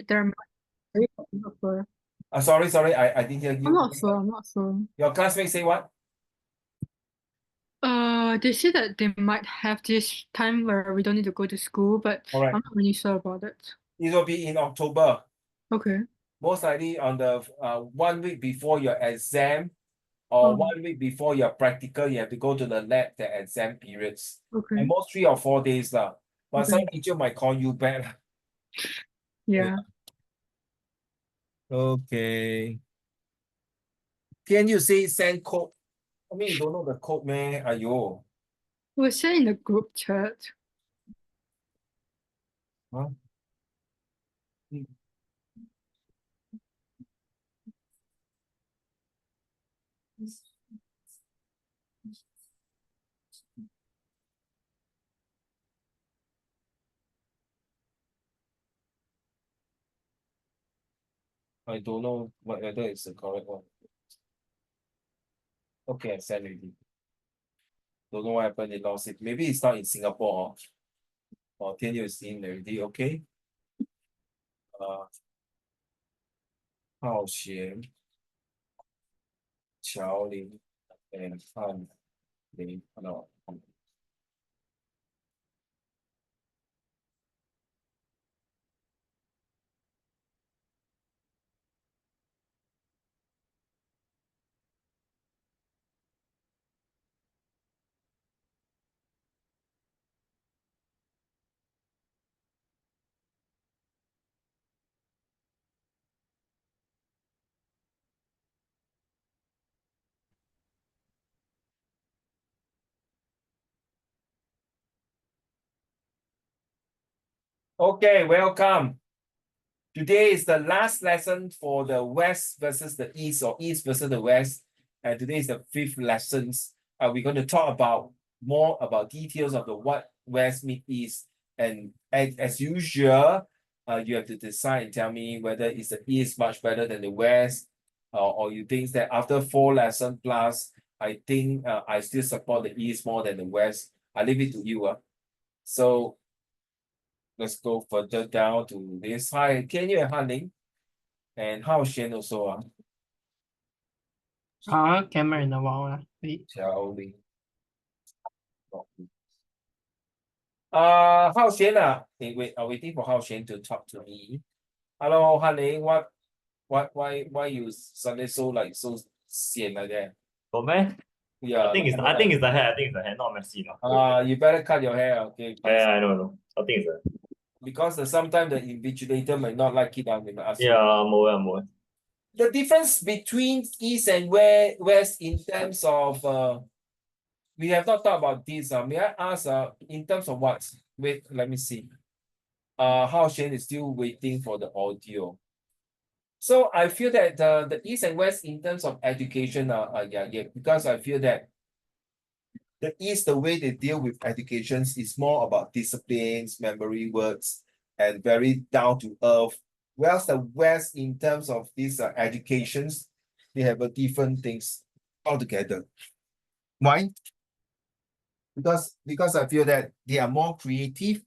They're I'm not sure. Sorry, I didn't hear I'm you. not sure. I'm not sure. Your classmates say what? They say that they might have this time where we don't need to go to school, but All right. I'm not really sure about it. It will be in October, Okay. most likely on the 1 week before your exam or Oh, 1 week before your practical. You have to go to the lab, the exam periods. okay. And most 3 or 4 days lah. But some Okay. teacher might call you back. Yeah. Okay. Can you say send code? I mean, you don't know the code, man. Ayo. We'll share in the group chat. Huh? I don't know whether it's the correct one. Okay, I send already. Don't know what happened. They lost it. Maybe it's not in Singapore or Tianyu is in already. Okay. 浩贤、乔林 and 范林。No. Okay, welcome. Today is the last lesson for the West versus the East or East versus the West. And today is the 5th lessons. We're going to talk about more about details of the what West meet East. And as usual, you have to decide and tell me whether is the East much better than the West, or you think that after 4 lessons plus, I think I still support the East more than the West. I leave it to you. So let's go further down to this. Hi, Kenny and Han and Hao Xian also. Camera in a while. Wait. Xiao Ling. Hao Xian. Hey, wait, I'm waiting for Hao Xian to talk to me. Hello, Han Ling. Why you suddenly so sian like that? Oh man. Yeah, I think it's the hair. I think it's the hair, not messy enough. you better cut your hair, okay? Yeah, I know. I think it's the Because sometimes the invigilator might not like it. They might ask you. yeah, I'm aware. The difference between East and West in terms of we have not talked about this. May I ask in terms of what? Wait, let me see. Hao Xian is still waiting for the audio. So I feel that the East and West in terms of education yeah, because I feel that the East, the way they deal with educations is more about disciplines, memory words, and very down to earth. Whereas the West, in terms of these educations, they have a different things altogether. Why? Because I feel that they are more creative,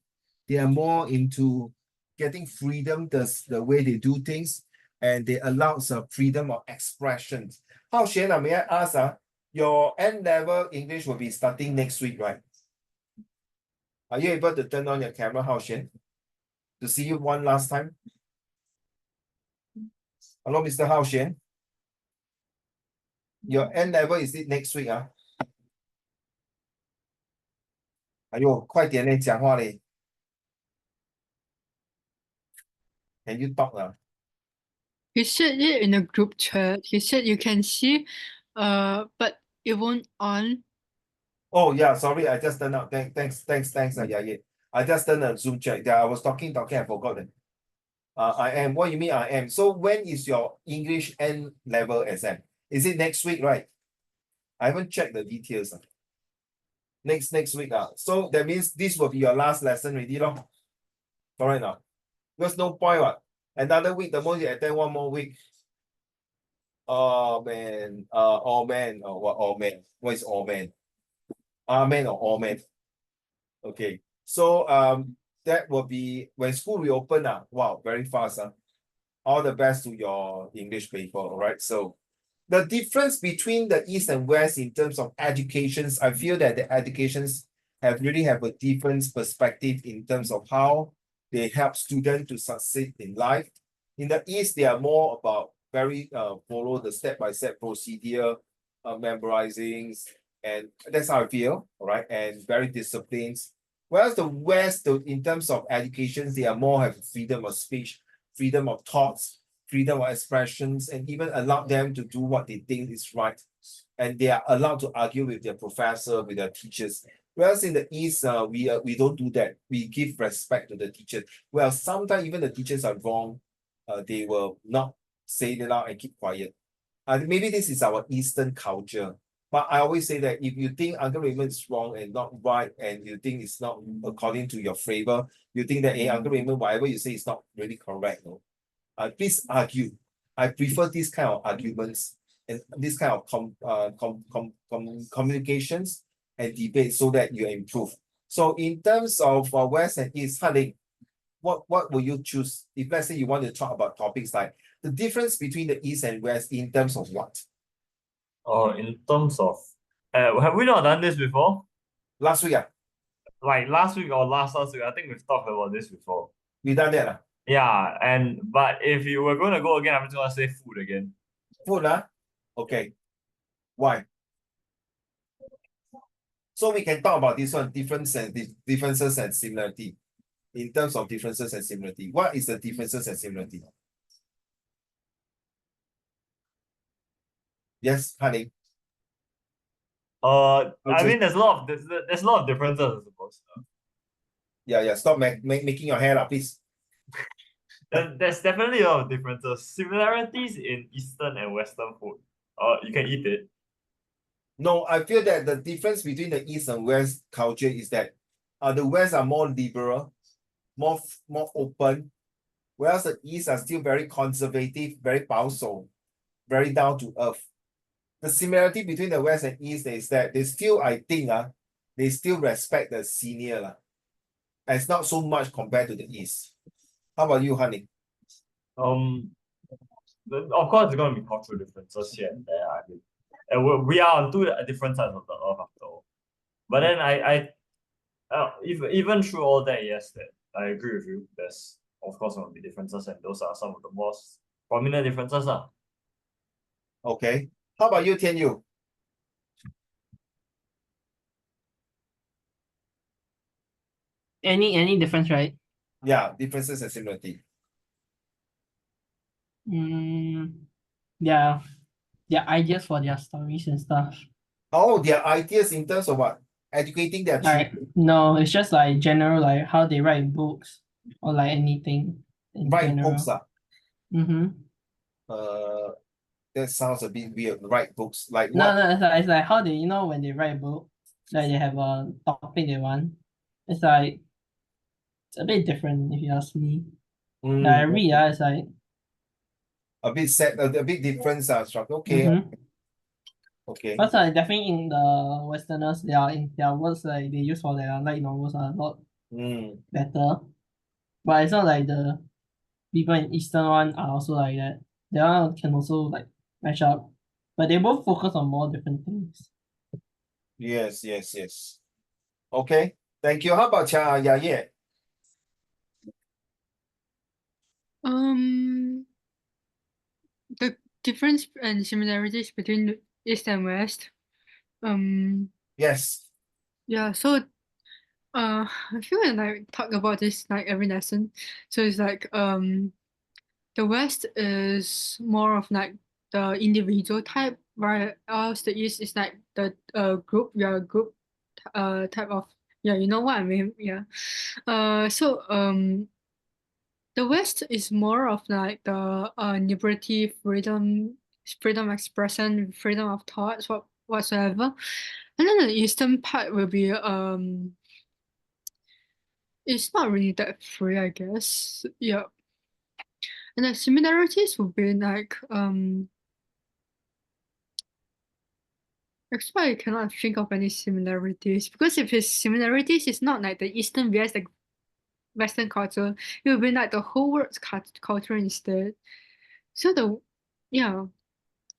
they are more into getting freedom, the way they do things, and they allow some freedom of expression. How Xian, may I ask, your N-level English will be starting next week, right? Are you able to turn on your camera, Hao Xian? To see you one last time? Hello, Mr. Hao Xian. Your N-level is it next week? 哎呦，快点嘞，讲话嘞。Can you talk? He said it in a group chat. He said you can see, but it won't on. Oh yeah, sorry, I just turned out. Thanks, yeah. I just turned a Zoom check. Yeah, I was talking, I forgot it. I am. What you mean I am? So when is your English N level exam? Is it next week, right? I haven't checked the details. Next week. So that means this will be your last lesson already, lor. Correct now. There's no point, what? Another week, the most you attend 1 more week. Oh man. Oh man. Oh what? Oh man. What is all man? Amen or all man? Okay. So that will be when school reopen. Wow, very fast. All the best to your English paper. All right. So the difference between the East and West in terms of educations, I feel that the educations really have a different perspective in terms of how they help students to succeed in life. In the East, they are more about very follow the step-by-step procedure, memorizing, and that's how I feel, all right, and very disciplined. Whereas the West, in terms of education, they are more have freedom of speech, freedom of thoughts, freedom of expressions, and even allow them to do what they think is right. And they are allowed to argue with their professor, with their teachers. Whereas in the East, we don't do that. We give respect to the teachers. Well, sometimes even the teachers are wrong. They will not say it out and keep quiet. Maybe this is our Eastern culture. But I always say that if you think Uncle Raymond is wrong and not right, and you think it's not according to your favor, you think that, hey, Uncle Raymond, whatever you say is not really correct. No? Please argue. I prefer this kind of arguments and this kind of communications and debate so that you improve. So in terms of West and East, Halik, what will you choose if let's say you want to talk about topics like the difference between the East and West in terms of what? In terms of, have we not done this before? Last week, Like last week or last week, I think we've talked about this before. we done that. Yeah, but if you were going to go again, I'm just going to say food again. Food, okay. Why? So we can talk about this one, differences and similarity. In terms of differences and similarity, what is the differences and similarity? Yes, honey. I mean, there's a lot of there's a lot of differences, I suppose. Yeah. Stop making your hair up, please. There's definitely a lot of differences. Similarities in Eastern and Western food. You can eat it. No, I feel that the difference between the East and West culture is that the West are more liberal, more open, whereas the East are still very conservative, very 保守, very down to earth. The similarity between the West and East is that they still, I think, they still respect the senior. And it's not so much compared to the East. How about you, honey? Of course, there's going to be cultural differences here and there. I mean, and we are on two different sides of the earth after all. But then even through all that, yes, that I agree with you. There's of course going to be differences, and those are some of the most prominent differences. Okay. How about you, Tian Yu? Any difference, right? Yeah, differences and similarity. Yeah, their ideas for their stories and stuff. Oh, their ideas in terms of what? Educating their Like, children. no, it's just like general, like how they write books or like anything in Write general. books. Mm-hmm. That sounds a bit weird. Write books. Like No, what? it's like how they, when they write a book, like they have a topic they want. It's like it's a bit different if you ask me. Like I read, it's like a bit sad, a bit different. Okay. Okay. But like definitely in the Westerners, their words like they use for their light novels are a lot better. But it's not like the people in Eastern one are also like that. They one can also like match up. But they both focus on more different things. Yes. Okay. Thank you. How about Yeah. The difference and similarities between East and West. Yes. Yeah, so I feel like I talk about this like every lesson. So it's like the West is more of like the individual type, whereas the East is like the group type of, yeah, you know what I mean, yeah. So the West is more of like the liberty, freedom of expression, freedom of thoughts, whatsoever. And then the Eastern part will be it's not really that free, I guess. Yeah. And the similarities would be like actually I cannot think of any similarities, because if it's similarities, it's not like the Eastern vs Western culture, it will be like the whole world's culture instead. So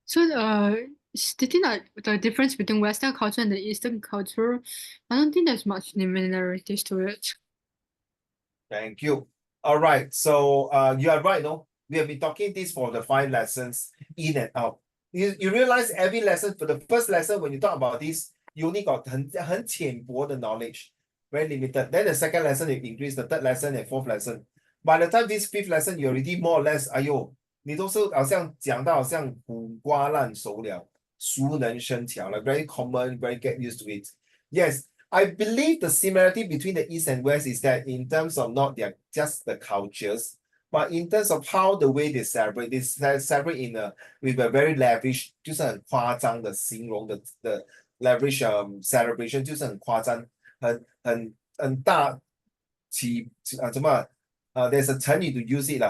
so the thing like the difference between Western culture and the Eastern culture, I don't think there's much similarities to it. Thank you. All right. So you are right, no? We have been talking this for the 5 lessons in and out. You realize every lesson for the first lesson when you talk about this, you only got 很浅薄的 knowledge, very limited. Then the second lesson you increase, the third lesson and fourth lesson. By the time this 5th lesson, you already more or less, 哎呦，你都是好像讲到好像苦瓜烂熟了，熟能生巧了 very common, very get used to it. Yes, I believe the similarity between the East and West is that in terms of not their just the cultures, but in terms of how the way they celebrate in a with a very lavish， 就是很夸张的形容的 lavish celebration， 就是很夸张，很大怎么there's a 成语 to use it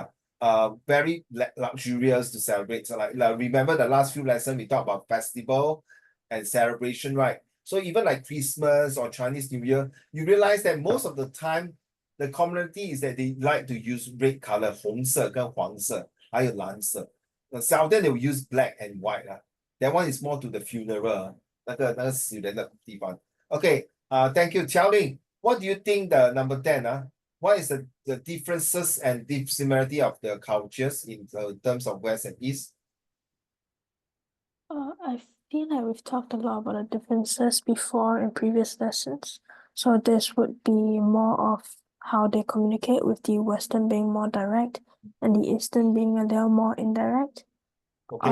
very luxurious to celebrate. So like remember the last few lessons we talked about festival and celebration, right? So even like Christmas or Chinese New Year, you realize that most of the time, the community is that they like to use red color, 红色跟黄色，还有蓝色。Seldom they will use black and white That one is more to the funeral 那个死人的地方。Okay, thank you, Xiaoling. What do you think the number 10 What is the differences and the similarity of the cultures in terms of West and East? I feel like we've talked a lot about the differences before in previous lessons. So this would be more of how they communicate, with the Western being more direct and the Eastern being a little more indirect. Okay.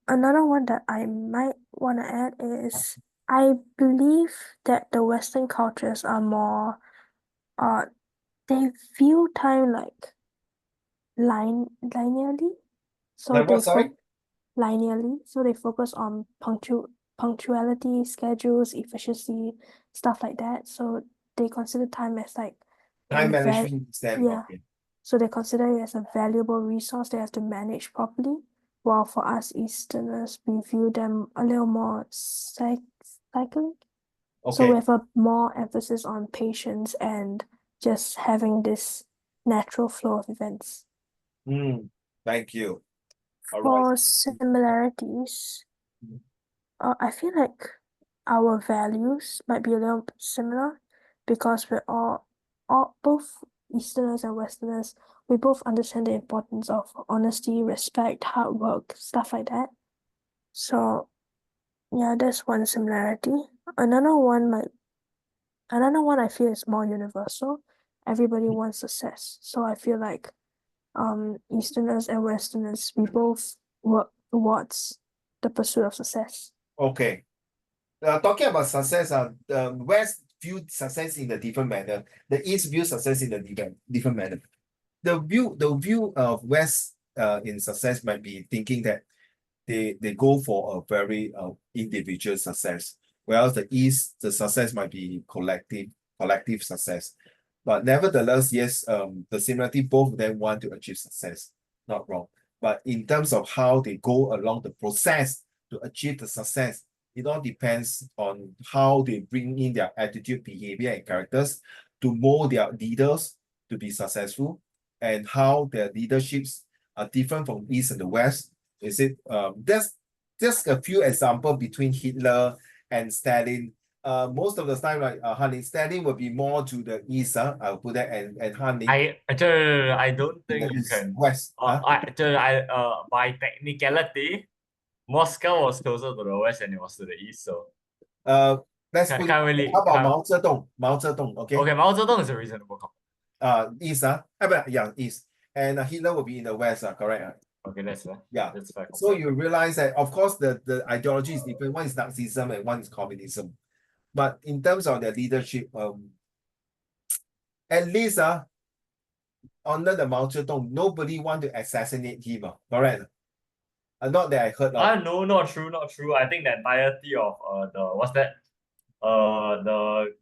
Another one that I might want to add is I believe that the Western cultures are more they view time like linearly. So Like what, sorry? linearly. So they focus on punctuality, schedules, efficiency, stuff like that. So they consider time as like Time a management is them. yeah. Okay. So they consider it as a valuable resource they have to manage properly. While for us Easterners, we view them a little more cyclic. So we Okay. have a more emphasis on patience and just having this natural flow of events. Thank you. All For right. similarities, I feel like our values might be a little bit similar because we're all both Easterners and Westerners, we both understand the importance of honesty, respect, hard work, stuff like that. So yeah, that's one similarity. Another one I feel is more universal. Everybody wants success. So I feel like Easterners and Westerners, we both work towards the pursuit of success. Okay. Talking about success, the West view success in a different manner. The East view success in a different manner. The view of West in success might be thinking that they go for a very individual success, whereas the East, the success might be collective success. But nevertheless, yes, the similarity, both of them want to achieve success, not wrong. But in terms of how they go along the process to achieve the success, it all depends on how they bring in their attitude, behavior, and characters to mold their leaders to be successful, and how their leaderships are different from East and the West. Is it there's just a few examples between Hitler and Stalin. Most of the time, like Stalin will be more to the east, I'll put that, and Han I don't think you can. west. By technicality, Moscow was closer to the west than it was to the east. So Let's can't put it, really. how about Mao Zedong? Mao Zedong, okay. Okay, Mao Zedong is a reasonable comment. East, yeah, east, and Hitler will be in the west, correct. Okay, that's yeah. That's fair. So you realize that, of course, the ideology is different. One is Nazism and one is communism. But in terms of their leadership, at least under the Mao Zedong, nobody want to assassinate him, correct? Not that I heard of. No, not true, not true. I think the entirety of the what's that? The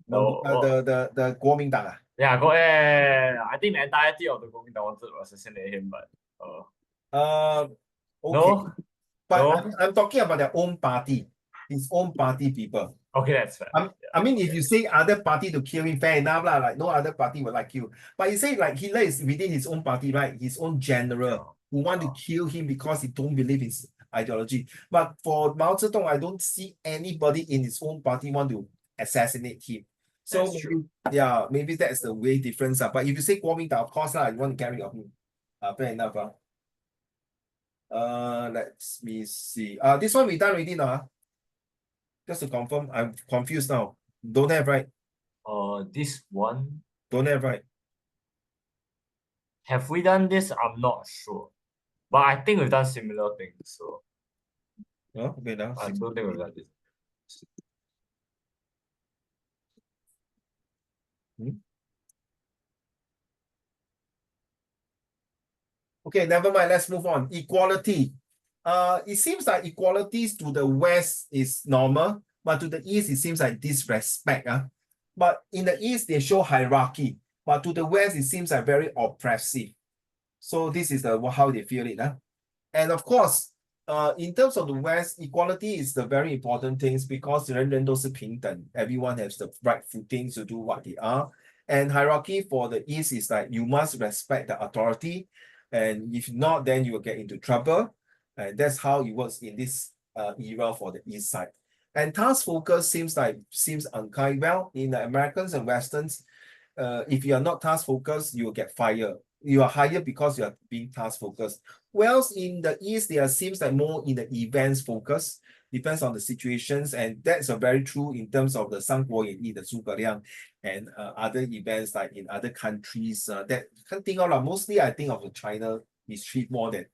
the 国民党 yeah, yeah. I think the entirety of the Kuomintang wanted to assassinate him, but okay. no. But No. I'm talking about their own party. his own party people. Okay, that's fair. I mean, if you say other party to kill him, fair enough, lah. Like no other party will like you. But you say like Hitler is within his own party, right? His own general who want to kill him because he don't believe his ideology. But for Mao Zedong, I don't see anybody in his own party want to assassinate him. So maybe, yeah, maybe that's the way difference. But if you say Kuomintang, of course, you want to carry on him. Fair enough. Let me see. This one we done already now. Just to confirm, I'm confused now. Don't have, right? This one. Don't have, right? Have we done this? I'm not sure. But I think we've done similar things. So Okay, now. I don't think we've done this. Okay, never mind. Let's move on. Equality. It seems like equalities to the west is normal, but to the east it seems like disrespect. But in the east they show hierarchy, but to the west it seems like very oppressive. So this is the how they feel it. And of course, in terms of the west, equality is the very important things because 人人都是平等. Everyone has the right footing to do what they are. And hierarchy for the east is like you must respect the authority. And if not, then you will get into trouble. And that's how it works in this era for the east side. And task focus seems unkind. Well, in the Americans and Westerns, if you are not task focused, you will get fired. You are hired because you are being task focused. Whereas in the east, there seems like more in the events focus. Depends on the situations, and that's very true in terms of the 三国演义, the 诸葛亮, and other events like in other countries. That can't think of mostly I think of the China history more than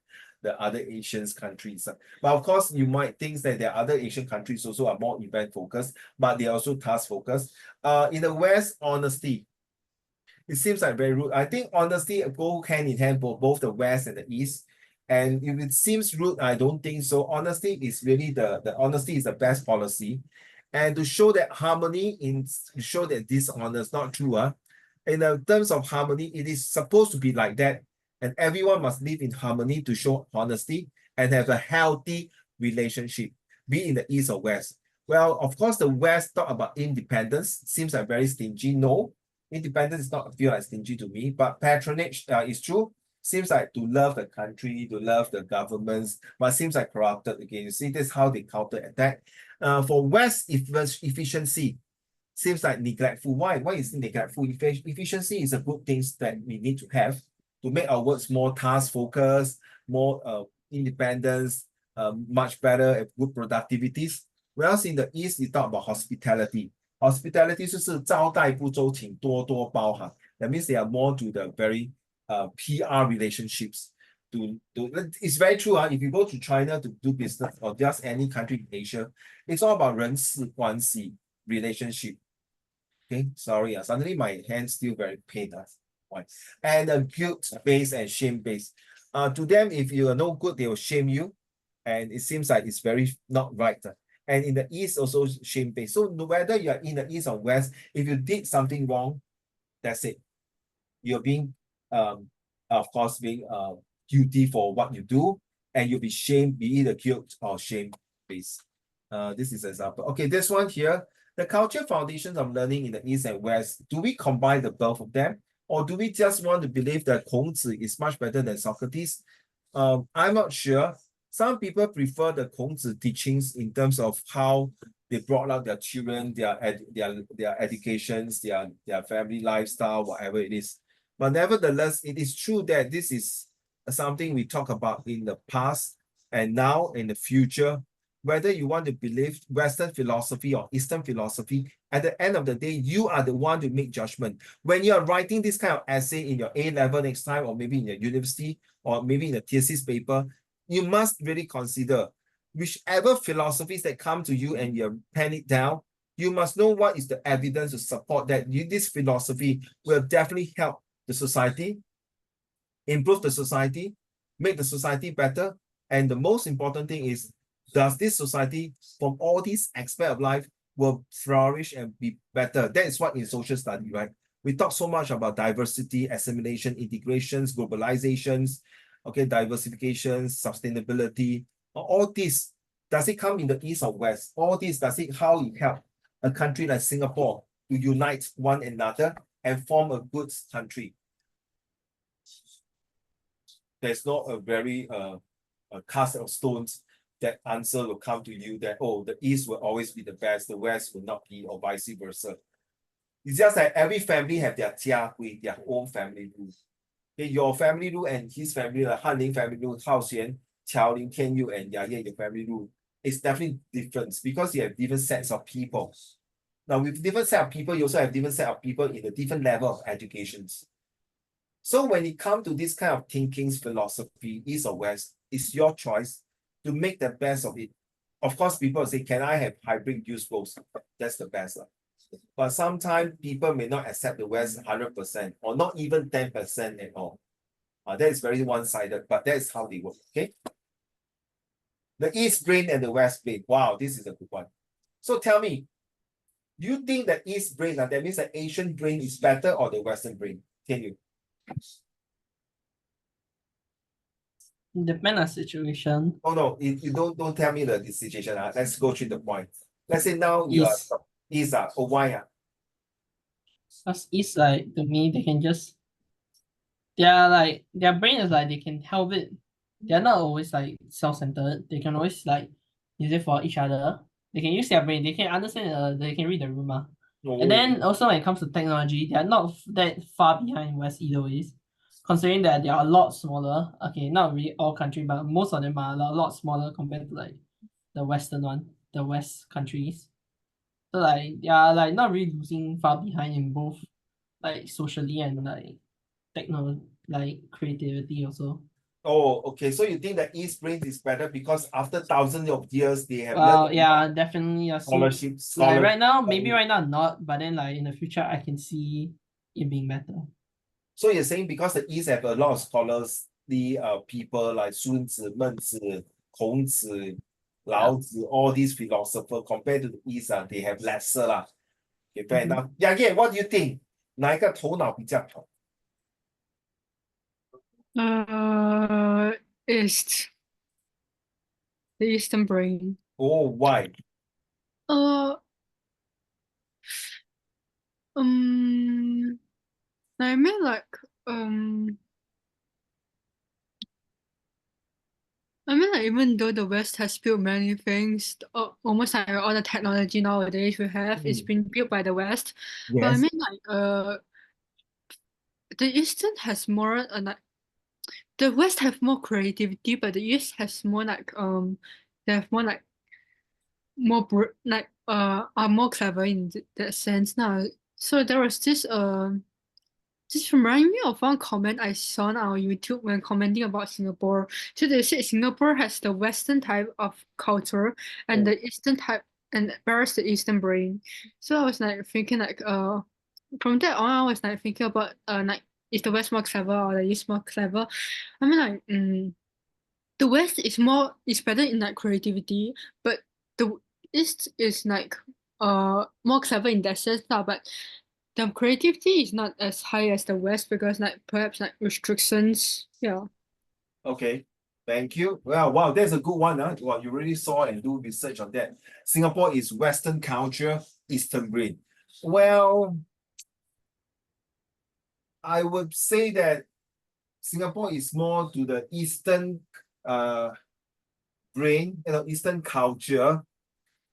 the other Asian countries. But of course, you might think that there are other Asian countries also are more event focused, but they are also task focused. In the West, honesty. It seems like very rude. I think honesty go hand in hand for both the West and the East. And if it seems rude, I don't think so. Honesty is really the honesty is the best policy. And to show that harmony to show that dishonor is not true. In terms of harmony, it is supposed to be like that. And everyone must live in harmony to show honesty and have a healthy relationship, be in the East or West. Well, of course, the West talk about independence. Seems like very stingy. No, independence is not feel like stingy to me, but patronage is true. Seems like to love the country, to love the governments, but seems like corrupted again. You see, this is how they counter attack. For West, efficiency seems like neglectful. Why? Why is it neglectful? Efficiency is a good thing that we need to have to make our works more task focused, more independence, much better at good productivities. Whereas in the East, we talk about hospitality. Hospitality 就是招待不周，请多多包涵. That means they are more to the very PR relationships. It's very true. If you go to China to do business or just any country in Asia, it's all about 人事关系 relationship. Okay, sorry. Suddenly my hand's still very pain. And guilt-based and shame-based. To them, if you are no good, they will shame you. And it seems like it's very not right. And in the East, also shame-based. So whether you are in the East or West, if you did something wrong, that's it. You're being, of course, being guilty for what you do, and you'll be shamed, be either guilt or shame-based. This is an example. Okay, this one here, the culture foundations of learning in the East and West, do we combine the both of them? Or do we just want to believe that Kongzi is much better than Socrates? I'm not sure. Some people prefer the Kongzi teachings in terms of how they brought up their children, their educations, their family lifestyle, whatever it is. But nevertheless, it is true that this is something we talk about in the past and now in the future. Whether you want to believe Western philosophy or Eastern philosophy, at the end of the day, you are the one to make judgment. When you are writing this kind of essay in your A-level next time, or maybe in your university, or maybe in a thesis paper, you must really consider whichever philosophies that come to you and you pen it down, you must know what is the evidence to support that this philosophy will definitely help the society, improve the society, make the society better. And the most important thing is, does this society, from all these aspects of life, will flourish and be better? That is what in social study, right? We talk so much about diversity, assimilation, integrations, globalizations, okay, diversifications, sustainability, all these Does it come in the east or west? All this, how it help a country like Singapore to unite one another and form a good country? There's not a very a cast of stones that answer will come to you that, oh, the east will always be the best, the west will not be, or vice versa. It's just that every family have their their own family rule. Okay, your family rule and his family, like Hanling family rule, Hao Xian, Qiao Ling, Tian Yu, and Ye, your family rule, it's definitely different because you have different sets of people. Now, with different set of people, you also have different set of people in a different level of educations. So when it comes to this kind of thinking's philosophy, east or west, it's your choice to make the best of it. Of course, people say, can I have hybrid use both? That's the best. But sometimes people may not accept the West 100% or not even 10% at all. That is very one-sided, but that is how they work, okay? The East brain and the West brain. Wow, this is a good one. So tell me, do you think the East brain, that means the Asian brain is better or the Western brain? Can you? Depend on situation. Oh no, you don't tell me the situation. Let's go through the point. Let's say now you are East. Oh, why? Because East, like, to me, they can just, their brain is like, they can help it. They're not always like self-centered. They can always like use it for each other. They can use their brain. They can understand, they can read the room. And then also when it comes to technology, they are not that far behind West either ways. Considering that they are a lot smaller. Okay, not really all country, but most of them are a lot smaller compared to like the Western one, the West countries. So like they are like not really losing far behind in both like socially and like technology, like creativity also. Oh, okay. So you think that East brain is better because after thousands of years they have Well, learned yeah, definitely. scholarships. Like right now, maybe right now not, but then like in the future, I can see it being better. So you're saying because the East have a lot of scholars, the people like Sun Tzu, Mengzi, Kongzi, Lao Tzu, all these philosophers compared to the East, they have lesser lah. Okay, fair enough. Yeah, yeah. What do you think? 哪一个头脑比较好？ East. The Eastern brain. Oh, why? I mean like even though the West has built many things, almost like all the technology nowadays we have is been built by the West. Yes. But I mean like the Eastern has more like the West have more creativity, but the East has more like they have more like are more clever in that sense now. So there was this just remind me of one comment I saw on our YouTube when commenting about Singapore. So they said Singapore has the Western type of culture and the Eastern type, and whereas the Eastern brain. So I was like thinking like from that on I was like thinking about like is the West more clever or the East more clever? I mean like the West is better in like creativity, but the East is like more clever in that sense now, but the creativity is not as high as the West because like perhaps like restrictions. Yeah. Okay. Thank you. Well, wow, that's a good one. Well, you really saw and do research on that. Singapore is Western culture, Eastern brain. Well, I would say that Singapore is more to the Eastern brain, Eastern culture,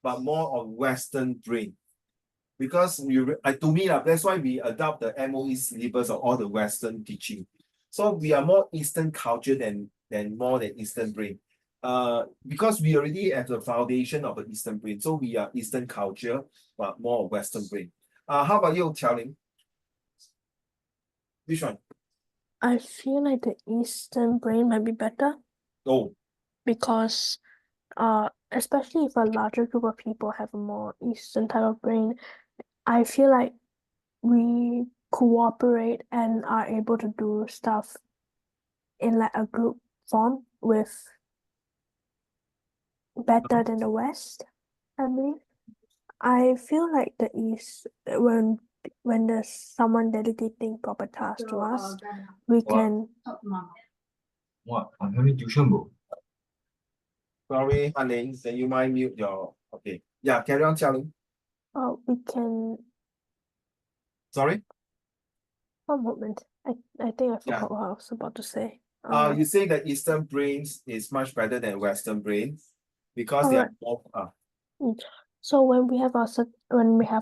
but more on Western brain. Because to me, that's why we adopt the MOE syllabus of all the Western teaching. So we are more Eastern culture than more than Eastern brain. Because we already have the foundation of the Eastern brain. So we are Eastern culture, but more Western brain. How about you, Qiaoling? Which one? I feel like the Eastern brain might be better Oh, because especially if a larger group of people have a more Eastern type of brain, I feel like we cooperate and are able to do stuff in like a group form with better than the West, I believe. I feel like the East when there's someone dedicating proper tasks to us, we can What? I'm having tuition, bro. Sorry, Hanning, can you mind mute your okay. Yeah, carry on telling. We can. Sorry? One moment. I think I Yeah. forgot what I was about to say. You say that Eastern brains is much better than Western brains because they are Alright. more So when we have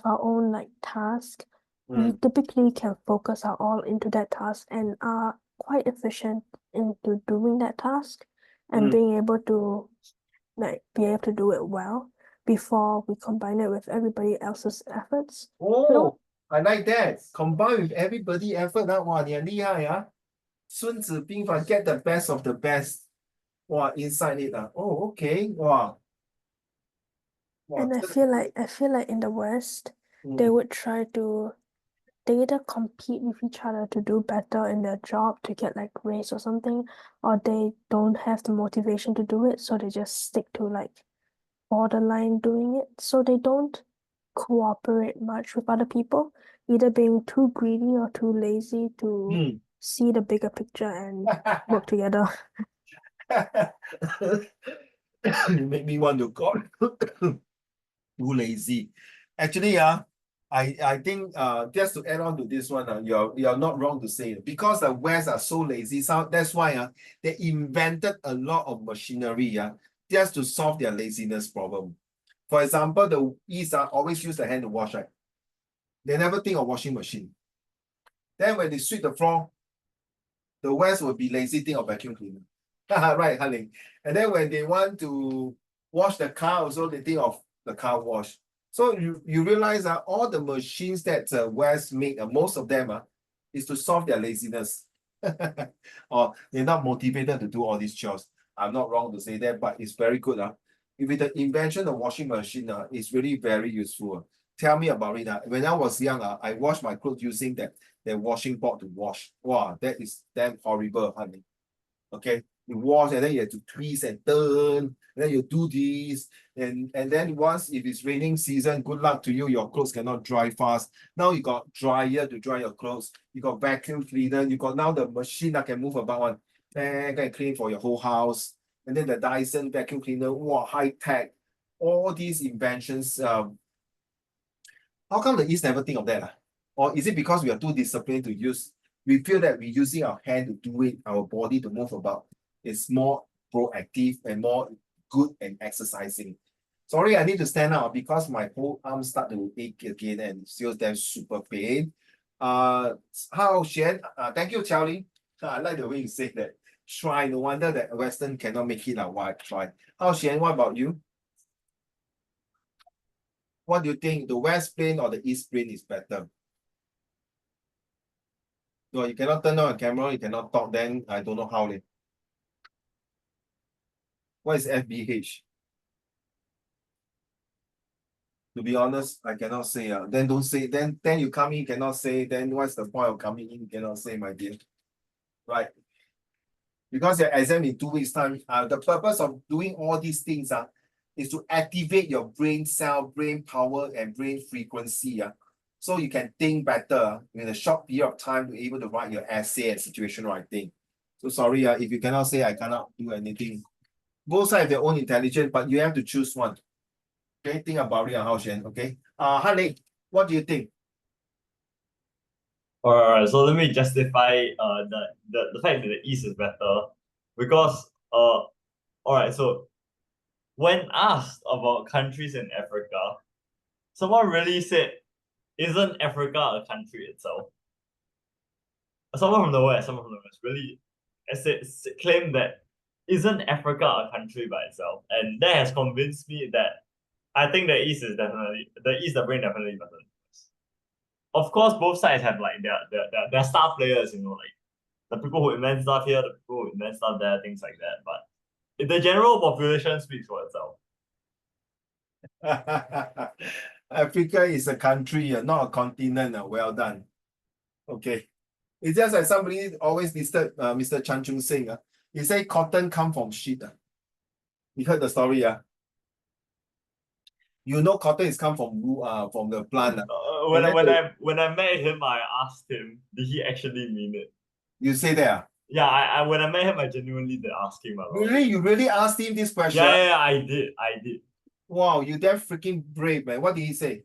our own like task, we typically can focus our all into that task and are quite efficient into doing that task and being able to be able to do it well before we combine it with everybody else's efforts. Oh, I like that. Combine with everybody effort. Wow, 你很厉害啊。孙子兵法 get the best of the best. Wow, inside it. Oh, okay. Wow. And I feel like in the West, they would try to they either compete with each other to do better in their job to get like raise or something, or they don't have the motivation to do it, so they just stick to like borderline doing it. So they don't cooperate much with other people, either being too greedy or too lazy to see the bigger picture and work together. You make me want to go. Too lazy. Actually, I think just to add on to this one, you're not wrong to say it. Because the West are so lazy, so that's why they invented a lot of machinery just to solve their laziness problem. For example, the East always use the hand to wash, right? They never think of washing machine. Then when they sweep the floor, the West will be lazy, think of vacuum cleaner. Right, honey. And then when they want to wash the car, also they think of the car wash. So you realize that all the machines that West make, most of them is to solve their laziness. Or they're not motivated to do all these chores. I'm not wrong to say that, but it's very good. With the invention of washing machine, it's really very useful. Tell me about it. When I was young, I washed my clothes using that washing board to wash. Wow, that is damn horrible, honey. Okay, you wash and then you have to twist and turn, and then you do this, and then once if it's raining season, good luck to you, your clothes cannot dry fast. Now you got dryer to dry your clothes, you got vacuum cleaner, you got now the machine that can move about one, and clean for your whole house, and then the Dyson vacuum cleaner, wow, high tech, all these inventions. How come the East never think of that? Or is it because we are too disciplined to use? We feel that we're using our hand to do it, our body to move about. It's more proactive and more good and exercising. Sorry, I need to stand up because my whole arm start to ache again and feels damn super pain. How Shen? Thank you, Charlie. I like the way you say that. Try. No wonder that Western cannot make it. Why try? How Shen? What about you? What do you think? The West Plain or the East Plain is better? No, you cannot turn on a camera, you cannot talk, then I don't know how. What is FBH? To be honest, I cannot say. Then don't say. Then you come in, you cannot say. Then what's the point of coming in? You cannot say, my dear. Right? Because your exam in 2 weeks' time. The purpose of doing all these things is to activate your brain cell, brain power, and brain frequency. So you can think better in a short period of time to be able to write your essay and situation writing. So sorry, if you cannot say, I cannot do anything. Both sides have their own intelligence, but you have to choose one. Okay, think about it, Hao Shen. Okay. Hanley, what do you think? Alright, so let me justify the fact that the East is better because alright, so when asked about countries in Africa, someone really said, isn't Africa a country itself? Someone from the West really claimed that isn't Africa a country by itself? And that has convinced me that I think the East, the brain definitely better. Of course, both sides have like their star players, like the people who invent stuff here, the people who invent stuff there, things like that. But if the general population speaks for itself. Africa is a country, not a continent. Well done. Okay. It's just like somebody always listed Mr. Chan Chung Sing. He said cotton come from shit. You heard the story, You know cotton is come from the plant. When I met him, I asked him, did he actually mean it? You say that? Yeah, I when I met him, I genuinely did ask him about Really? You really asked him this question? Yeah, I did. Wow, you damn freaking brave, man. What did he say?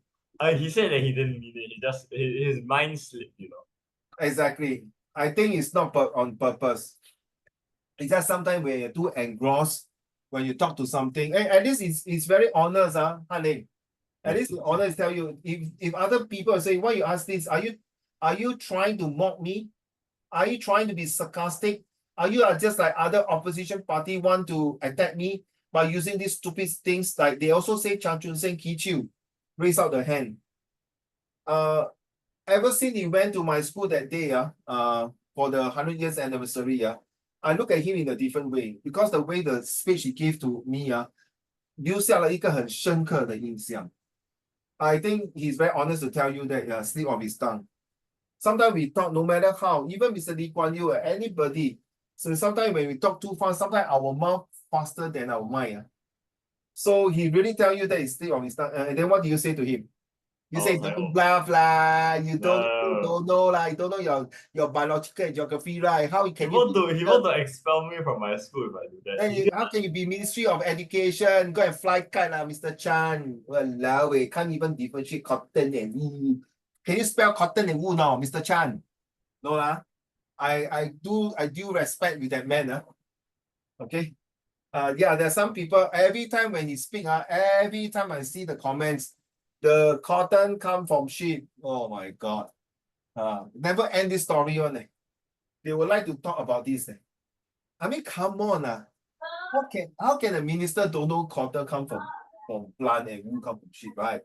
He said that he didn't mean it. He just his mind slipped, you know. Exactly. I think it's not on purpose. It's just sometimes when you're too engrossed, when you talk to something. At least it's very honest, Hanling. At least it's honest tell you, if other people say, why you ask this? Are you trying to mock me? Are you trying to be sarcastic? Are you just like other opposition party want to attack me by using these stupid things? Like they also say Chan Chun Seng Ki Chiu, raise out the hand. Ever since he went to my school that day, for the 100 years anniversary, I look at him in a different way because the way the speech he gave to me, 留下了一个很深刻的印象. I think he's very honest to tell you that slip of his tongue. Sometimes we talk, no matter how, even Mr. Lee Kuan Yew or anybody. So sometimes when we talk too fast, sometimes our mouth faster than our mind. So he really tell you that it's slip of his tongue. And then what do you say to him? You say don't bluff lah. You don't know lah. You don't know your biological geography, right? How can he want to expel me from my school if I do that. How can you be Ministry of Education? Go and fly kite lah, Mr. Chan. Walao, can't even differentiate cotton and wool. Can you spell cotton and wool now, Mr. Chan? No lah. I do respect with that man. Okay. Yeah, there's some people every time when he speak, every time I see the comments, the cotton come from sheep. Oh my god. Never end this story on. They would like to talk about this. I mean, come on. How can a minister don't know cotton come from plant and wool come from sheep, right?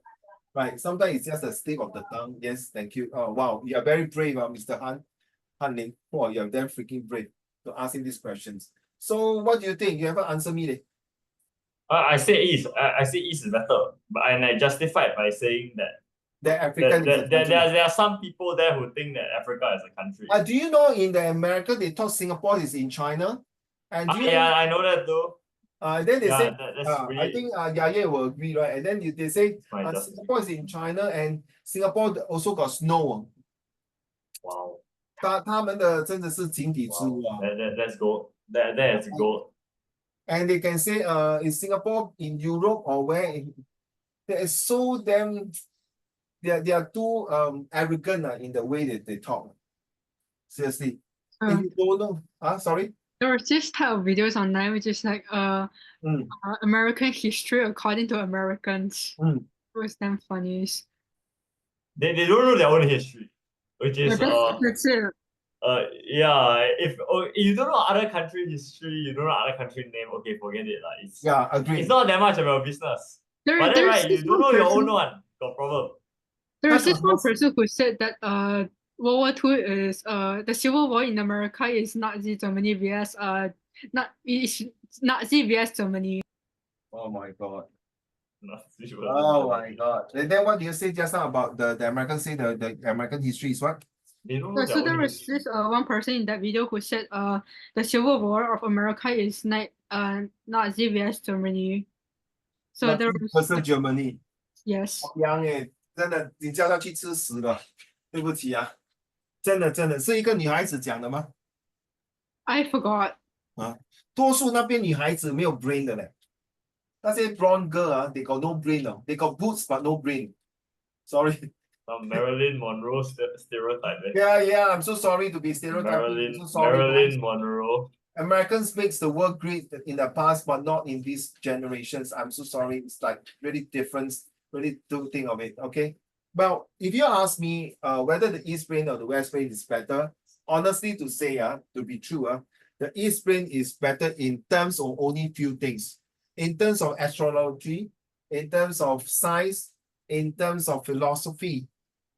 Right. Sometimes it's just a slip of the tongue. Yes, thank you. Oh wow, you are very brave, Mr. Hanling. Wow, you are damn freaking brave to ask him these questions. So what do you think? You haven't answered me. I say East. I say East is better, and I justified by saying that Africa there are some people there who think that Africa is a country. Do you know in the America they thought Singapore is in China? And I know that though. Then they say, I think Yaya will agree, right? And then they say Singapore is in China and Singapore also got snow. Wow. 他们的真的是井底之蛙。That's gold. That is gold. And they can say, is Singapore in Europe or where? They are so damn. They are too arrogant in the way that they talk. Seriously. If you don't know, sorry. There was this type of videos online which is like American history according to Americans. It was damn funny. They don't know their own history, which is that's it. Yeah, if you don't know other country history, you don't know other country name, okay, forget it. Agree. It's not that much of your business. But then right, you don't know your own one, got problem. There's this one person who said that World War II is the Civil War in America is Nazi Germany vs Nazi vs Germany. Oh my god. Oh my god. And then what do you say just now about the Americans say the American history is what? So there was this one person in that video who said the Civil War of America is Nazi vs Germany. So there was Germany. Yes. 真的，你叫他去吃屎了，对不起啊，真的是一个女孩子讲的吗 ？I forgot. 多数那边女孩子没有 brain 的嘞，那些 blonde girl they got no brain they got boobs but no brain. Sorry. Marilyn Monroe stereotype. Yeah, I'm so sorry to be stereotyping. So sorry, Marilyn Monroe. Americans makes the world great in the past, but not in these generations. I'm so sorry. It's like really different. Really do think of it. Okay. Well, if you ask me whether the East brain or the West brain is better, honestly to say, to be true, the East brain is better in terms of only few things. In terms of astrology, in terms of science, in terms of philosophy.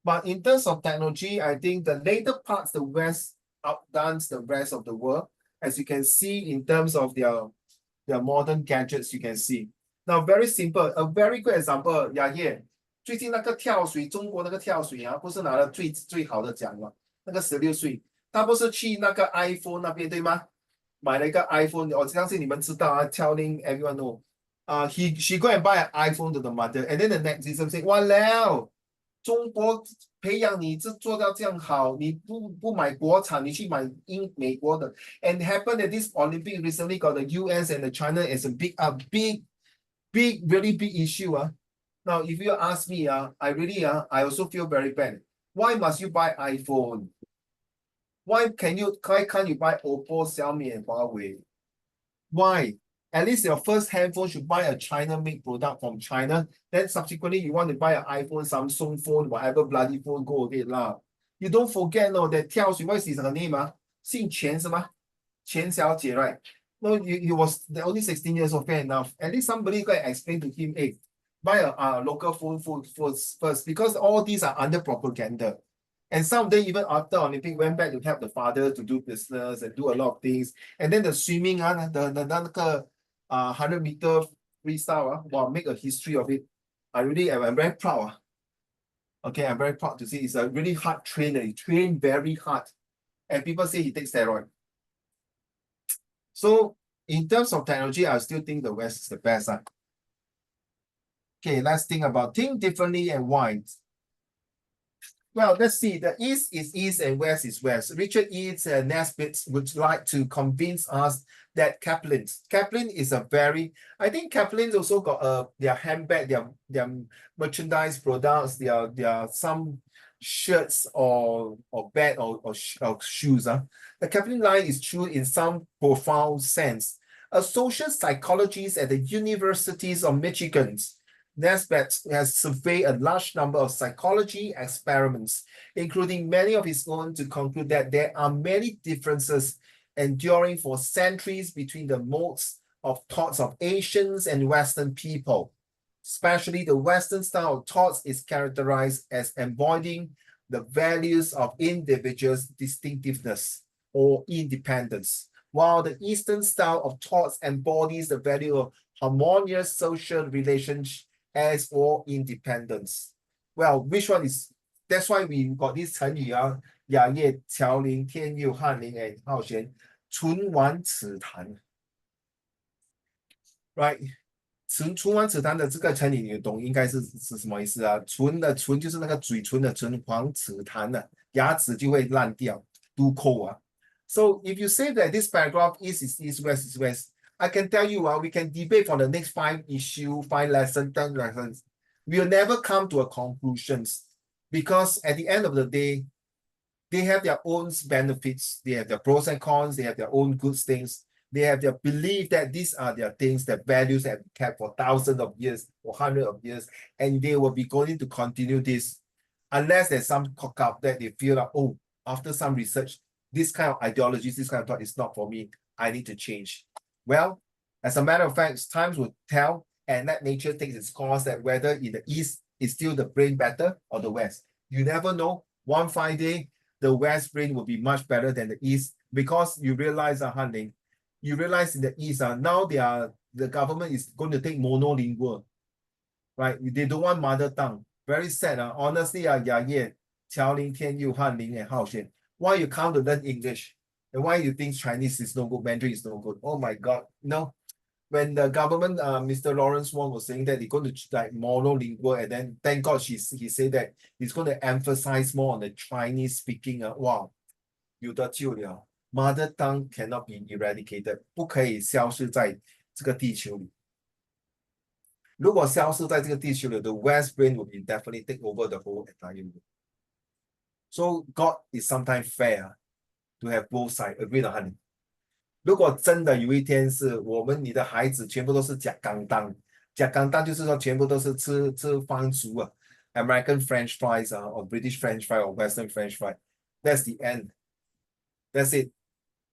But in terms of technology, I think the later parts, the West outdoes the rest of the world. As you can see in terms of their modern gadgets, you can see. Now, very simple, a very good example, Yahya. 最近那个跳水，中国那个跳水不是拿了最好的奖吗？那个16岁，他不是去那个 iPhone 那边对吗？买了一个 iPhone，我相信你们知道telling everyone know. She go and buy an iPhone to the mother, and then the next system say, "Wow, 中国培养你做到这样好，你不买国产，你去买美国的。And happened that this Olympic recently got the US and the China as a big, really big issue. Now, if you ask me, I really, I also feel very bad. Why must you buy iPhone? Why can't you buy Oppo, Xiaomi, and Huawei? Why? At least your first handphone should buy a China-made product from China. Then subsequently, you want to buy an iPhone, Samsung phone, whatever bloody phone, go ahead lah. You don't forget, no, that tells you what is her name, 姓钱是吗？钱小姐, right? No, he was only 16 years old, fair enough. At least somebody can explain to him, hey, buy a local phone first, because all these are under propaganda. And some of them, even after Olympic, went back to help the father to do business and do a lot of things. And then the swimming, the 100-meter freestyle, wow, make a history of it. I'm very proud. Okay, I'm very proud to see it's a really hard trainer. He trained very hard. And people say he takes steroid. So in terms of technology, I still think the West is the best. Okay, let's think differently and why. Well, let's see. The East is East and West is West. Richard Eads and Nesbitt would like to convince us that Kaplan is a very, I think Kaplan's also got their handbag, their merchandise products, their some shirts or bag or shoes. The Kaplan line is true in some profound sense. A social psychologist at the universities of Michigan, Nesbitt has surveyed a large number of psychology experiments, including many of his own, to conclude that there are many differences enduring for centuries between the modes of thoughts of Asians and Western people. Especially the Western style of thoughts is characterized as embodying the values of individuals' distinctiveness or independence, while the Eastern style of thoughts embodies the value of harmonious social relations as for independence. Well, which one is, that's why we got this 成语雅业乔林天佑翰林and 浩玄唇亡齿谈 right 唇亡齿谈的这个成语你懂应该是什么意思啊？唇的唇就是那个嘴唇的唇，亡齿谈的牙齿就会烂掉，都扣啊。So if you say that this paragraph is east, west is west, I can tell you, we can debate for the next 5 issue, 5 lessons, 10 lessons. We'll never come to a conclusions because at the end of the day, they have their own benefits. They have their pros and cons. They have their own good things. They have their belief that these are their things, their values have been kept for thousands of years or hundreds of years, and they will be going to continue this unless there's some cock up that they feel like, oh, after some research, this kind of ideologies, this kind of thought is not for me. I need to change. Well, as a matter of fact, times will tell, and let nature take its course that whether in the East is still the brain better or the West. You never know. One fine day, the West brain will be much better than the East because you realize, Hanling, you realize in the East, now the government is going to take monolingual, right? They don't want mother tongue. Very sad. Honestly, Ye, Qiaoling, Tianyu, Hanling, and Haoxian. Why you come to learn English? And why you think Chinese is no good, Mandarin is no good? Oh my God, no. When the government, Mr. Lawrence Wong was saying that they're going to like monolingual, and then thank God he said that he's going to emphasize more on the Chinese speaking. Wow, 有的救了 ，mother tongue cannot be eradicated， 不可以消失在这个地球里。如果消失在这个地球里 ，the West brain will be definitely take over the whole entire world. So God is sometimes fair to have both sides. Agree 的 honey. 如果真的有一天是我们你的孩子全部都是假钢当，假钢当就是说全部都是吃番薯啊 ，American French fries or British French fry or Western French fry. That's the end. That's it.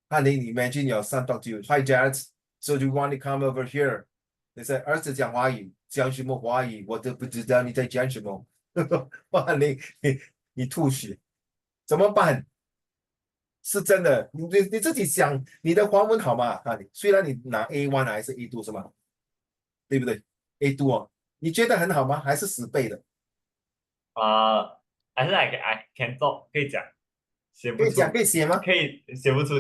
Honey, imagine your son talk to you. Hi, Jared. So do you want to come over here? They said 儿子讲华语，讲什么华语我都不知道你在讲什么。哇，你吐血，怎么办？是真的，你自己想，你的华文好吗？虽然你拿 A1 还是 A2 是吗？对不对 ？A2 哦，你觉得很好吗？还是10倍的？还是 I can talk 可以讲，写不出可以讲可以写吗？可以写不出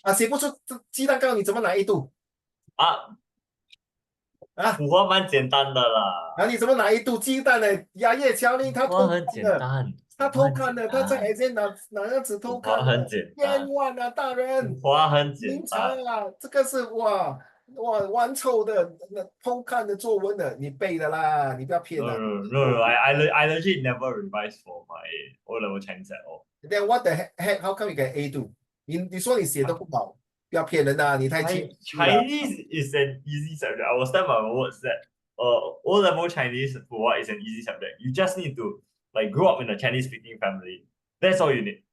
啊，写不出鸡蛋糕你怎么拿 A2？啊，啊，普话蛮简单的啦，然后你怎么拿一肚鸡蛋呢？牙叶乔令他偷普话很看的，简单，他普话很偷看的，他在简单， exam 哪样子偷普话很看的？简单，冤枉啊，大普人！话很简明察单。啊，这个是哇玩臭的那偷看的作文的，你背的啦，你不要骗 No, 了。 no, no, no. I legit never revised for my O-level Chinese at all. Then what the heck? How come you get A2？你说你写的不好，不要骗人呐，你太谦虚了。 Chinese is an easy subject. I will stand by my words that O-level Chinese for what is an easy subject. You just need to like grow up in a Chinese speaking family. That's all you need.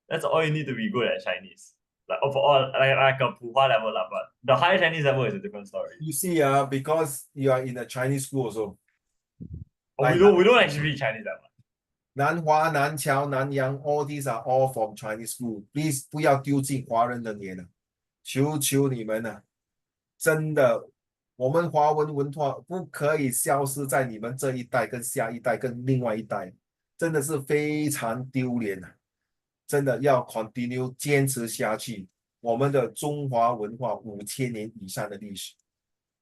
That's all you need to be good at Chinese. Like for all like a Puhua level lah, but the higher Chinese level is a different story. You see, because you are in a Chinese school also. Oh, Like we don't actually speak Chinese that much. Nanhua, Nanqiao, Nanyang, all these are all from Chinese school. Please 不要丢进华人的脸了，求求你们了，真的，我们华文文化不可以消失在你们这一代、跟下一代、跟另外一代，真的是非常丢脸啊！真的要 continue 坚持下去。我们的中华文化5000年以上的历史，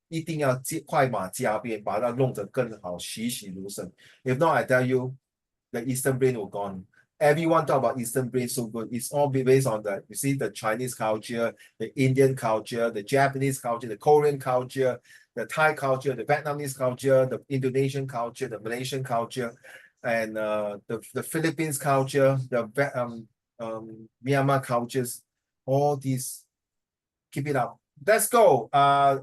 一定要快马加鞭，把它弄得更好，栩栩如生。If not, I tell you, the Eastern brain will gone. Everyone talk about Eastern brain so good. It's all based on the, you see, the Chinese culture, the Indian culture, the Japanese culture, the Korean culture, the Thai culture, the Vietnamese culture, the Indonesian culture, the Malaysian culture, and the Philippines culture, the Myanmar cultures. All these, keep it up. Let's go.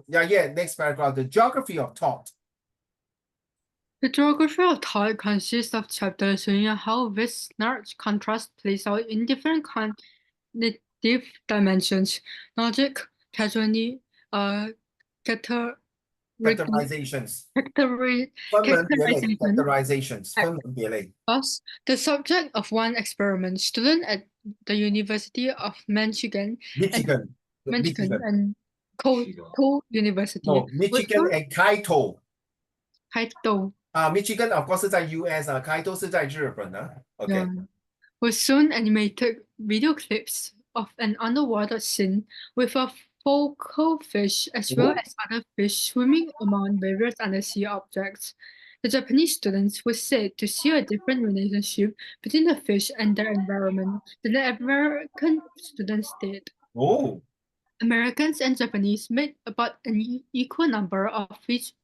Next paragraph, the geography of thought. The geography of thought consists of chapters showing how this large contrast plays out in different cognitive dimensions: logic, Factorizations. characterization. Factorizations. Thus, the subject of one experiment, student at the University of Michigan Michigan. and Kyoto University, No, Michigan and Kaito. Kyoto, Michigan of course 是在 US 啊，Kaito 是在日本啊。Okay. was soon animated video clips of an underwater scene with a focal fish as well as other fish swimming among various undersea objects. The Japanese students were said to see a different relationship between the fish and their environment than the American students did. Oh. Americans and Japanese made about an equal number of fish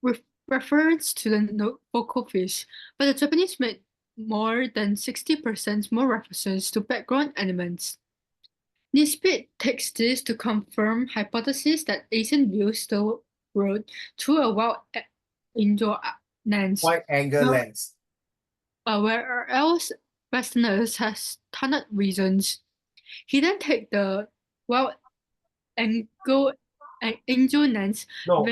with reference to the focal fish, but the Japanese made more than 60% more references to background elements. Nisbet takes this to confirm hypothesis that Asian views the world through a wide-angle lens, Wide-angle lens. Whereas Westerners has tunnel visions. He then takes the wide-angle lens. No,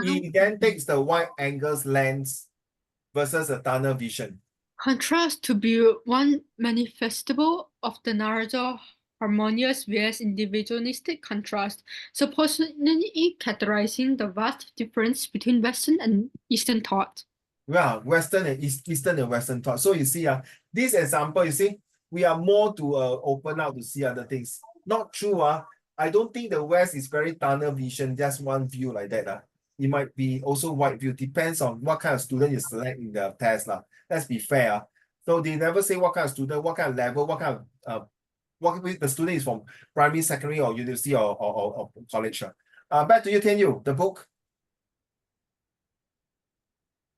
he then takes the wide-angle lens versus a tunnel vision. Contrast to be one manifestable of the larger harmonious vs individualistic contrast, supposedly characterizing the vast difference between Western and Eastern thought. Yeah, Western and Eastern and Western thought. So you see, this example, you see, we are more to open out to see other things. Not true. I don't think the West is very tunnel vision, just one view like that. It might be also wide view, depends on what kind of student you select in the test. Let's be fair. So they never say what kind of student, what kind of level, what kind of what the student is from primary, secondary, or university or college. Back to you, Tianyu, the book.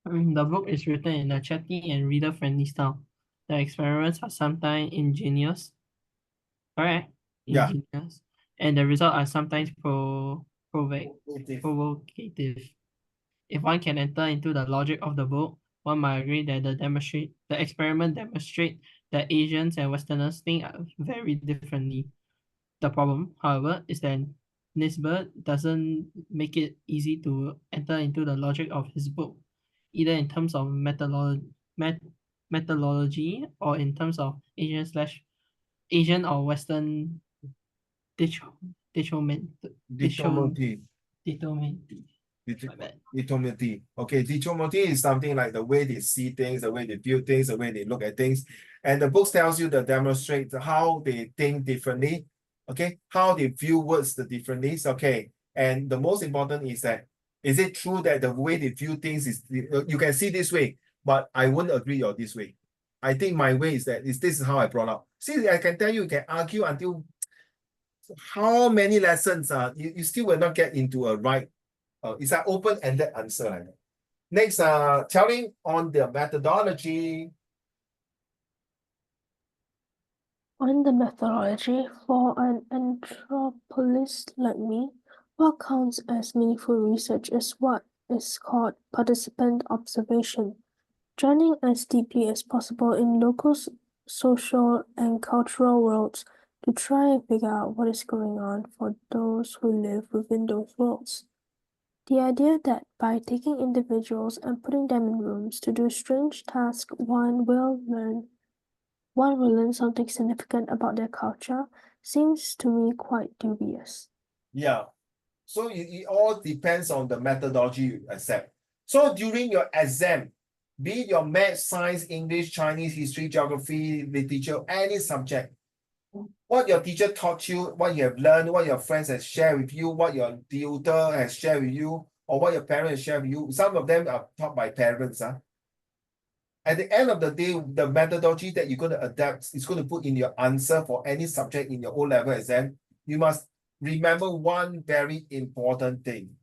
The book is written in a chatty and reader-friendly style. The experiments are sometimes ingenious, correct? Yeah. Ingenious, and the results are sometimes provocative. If one can enter into the logic of the book, one might agree that the experiment demonstrate that Asians and Westerners think very differently. The problem, however, is that Nisbet doesn't make it easy to enter into the logic of his book, either in terms of methodology or in terms of Asian or Western dichotomy. Dichotomy. Okay, dichotomy is something like the way they see things, the way they view things, the way they look at things. And the book tells you to demonstrate how they think differently. Okay, how they view words differently. Okay, and the most important is that Is it true that the way they view things is, you can see this way, but I wouldn't agree or this way. I think my way is that this is how I brought up. See, I can tell you can argue until how many lessons you still will not get into a right, it's an open-ended answer like that. Next, telling on the methodology. On the methodology, for an anthropologist like me, what counts as meaningful research is what is called participant observation, joining as deeply as possible in local social and cultural worlds to try and figure out what is going on for those who live within those worlds. The idea that by taking individuals and putting them in rooms to do strange tasks, one will learn something significant about their culture seems to me quite dubious. Yeah. So it all depends on the methodology you accept. So during your exam, be it your math, science, English, Chinese, history, geography, literature, any subject, what your teacher taught you, what you have learned, what your friends have shared with you, what your tutor has shared with you, or what your parents have shared with you. Some of them are taught by parents. At the end of the day, the methodology that you're going to adapt is going to put in your answer for any subject in your O-level exam. You must remember one very important thing.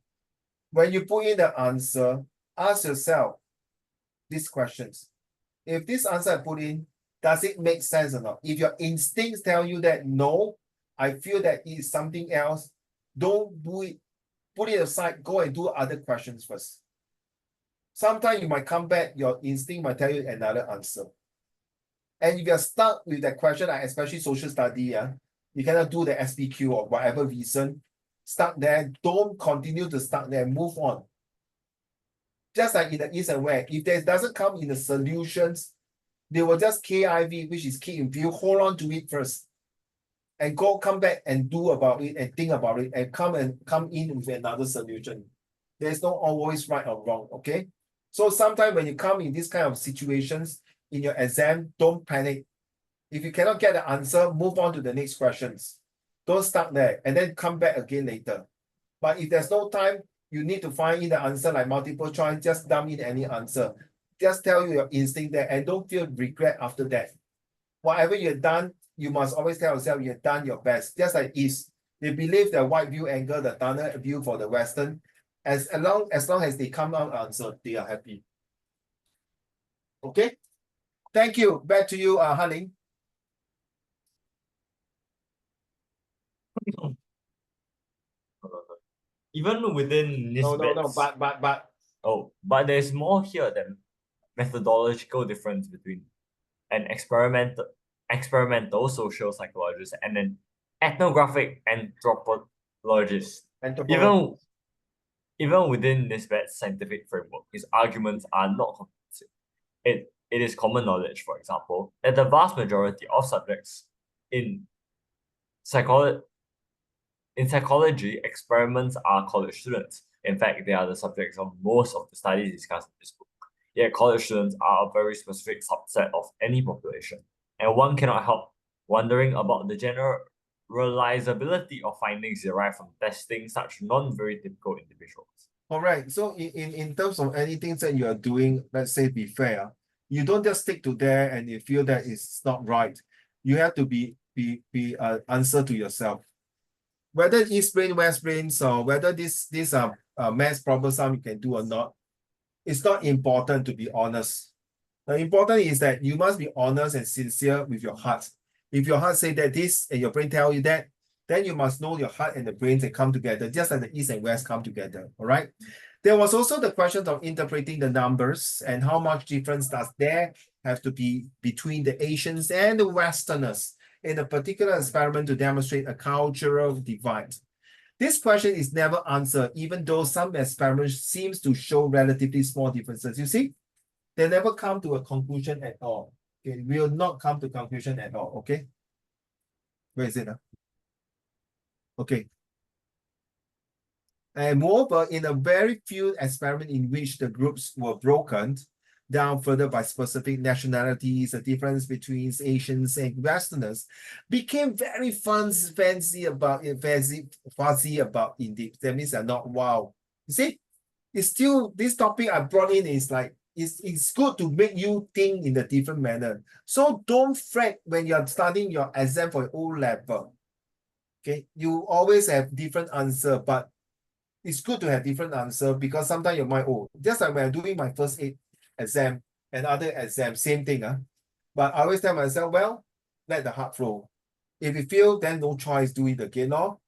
When you put in the answer, ask yourself these questions. If this answer I put in, does it make sense or not? If your instincts tell you that no, I feel that it's something else, don't do it. Put it aside, go and do other questions first. Sometimes you might come back, your instinct might tell you another answer. And if you're stuck with that question, especially social study, you cannot do the SPQ or whatever reason, stuck there, don't continue to stuck there, move on. Just like in the East and West, if there doesn't come in the solutions, they will just KIV, which is key in view, hold on to it first. And come back and do about it and think about it and come in with another solution. There's no always right or wrong, okay? So sometimes when you come in this kind of situations in your exam, don't panic. If you cannot get the answer, move on to the next questions. Don't stuck there and then come back again later. But if there's no time, you need to find in the answer like multiple choice, just dump in any answer. Just tell you your instinct there and don't feel regret after that. Whatever you've done, you must always tell yourself you've done your best. Just like East, they believe the wide view angle, the tunnel view for the Western, as long as they come out answer, they are happy. Okay, thank you. Back to you, Haling. Even within No, Nisbet's, but there's more here than methodological difference between an experimental social psychologist and an ethnographic anthropologist. Even within Nisbet's scientific framework, his arguments are not convincing. It is common knowledge, for example, that the vast majority of subjects in psychology, experiments are college students. In fact, they are the subjects of most of the studies discussed in this book. Yet college students are a very specific subset of any population, and one cannot help wondering about the generalizability of findings derived from testing such non-very typical individuals. All right. So in terms of anything that you are doing, let's say be fair, you don't just stick to there and you feel that it's not right. You have to be answer to yourself. Whether East brain, West brains, or whether these are math problems you can do or not, it's not important to be honest. The important is that you must be honest and sincere with your heart. If your heart say that this and your brain tell you that, then you must know your heart and the brain can come together, just like the East and West come together, all right? There was also the question of interpreting the numbers and how much difference does there have to be between the Asians and the Westerners in a particular experiment to demonstrate a cultural divide. This question is never answered, even though some experiments seems to show relatively small differences. You see, they never come to a conclusion at all. Okay, will not come to conclusion at all. Okay, where is it? Okay. And moreover, in a very few experiments in which the groups were broken down further by specific nationalities, the difference between Asians and Westerners became very fuzzy about indeed. That means they're not wow. You see, it's still this topic I brought in is like it's good to make you think in a different manner. So don't fret when you're studying your exam for O level. Okay, you always have different answer, but it's good to have different answer because sometimes you might, oh, just like when I'm doing my first aid exam and other exam, same thing. But I always tell myself, well, let the heart flow. If you fail, then no choice, do it again. No?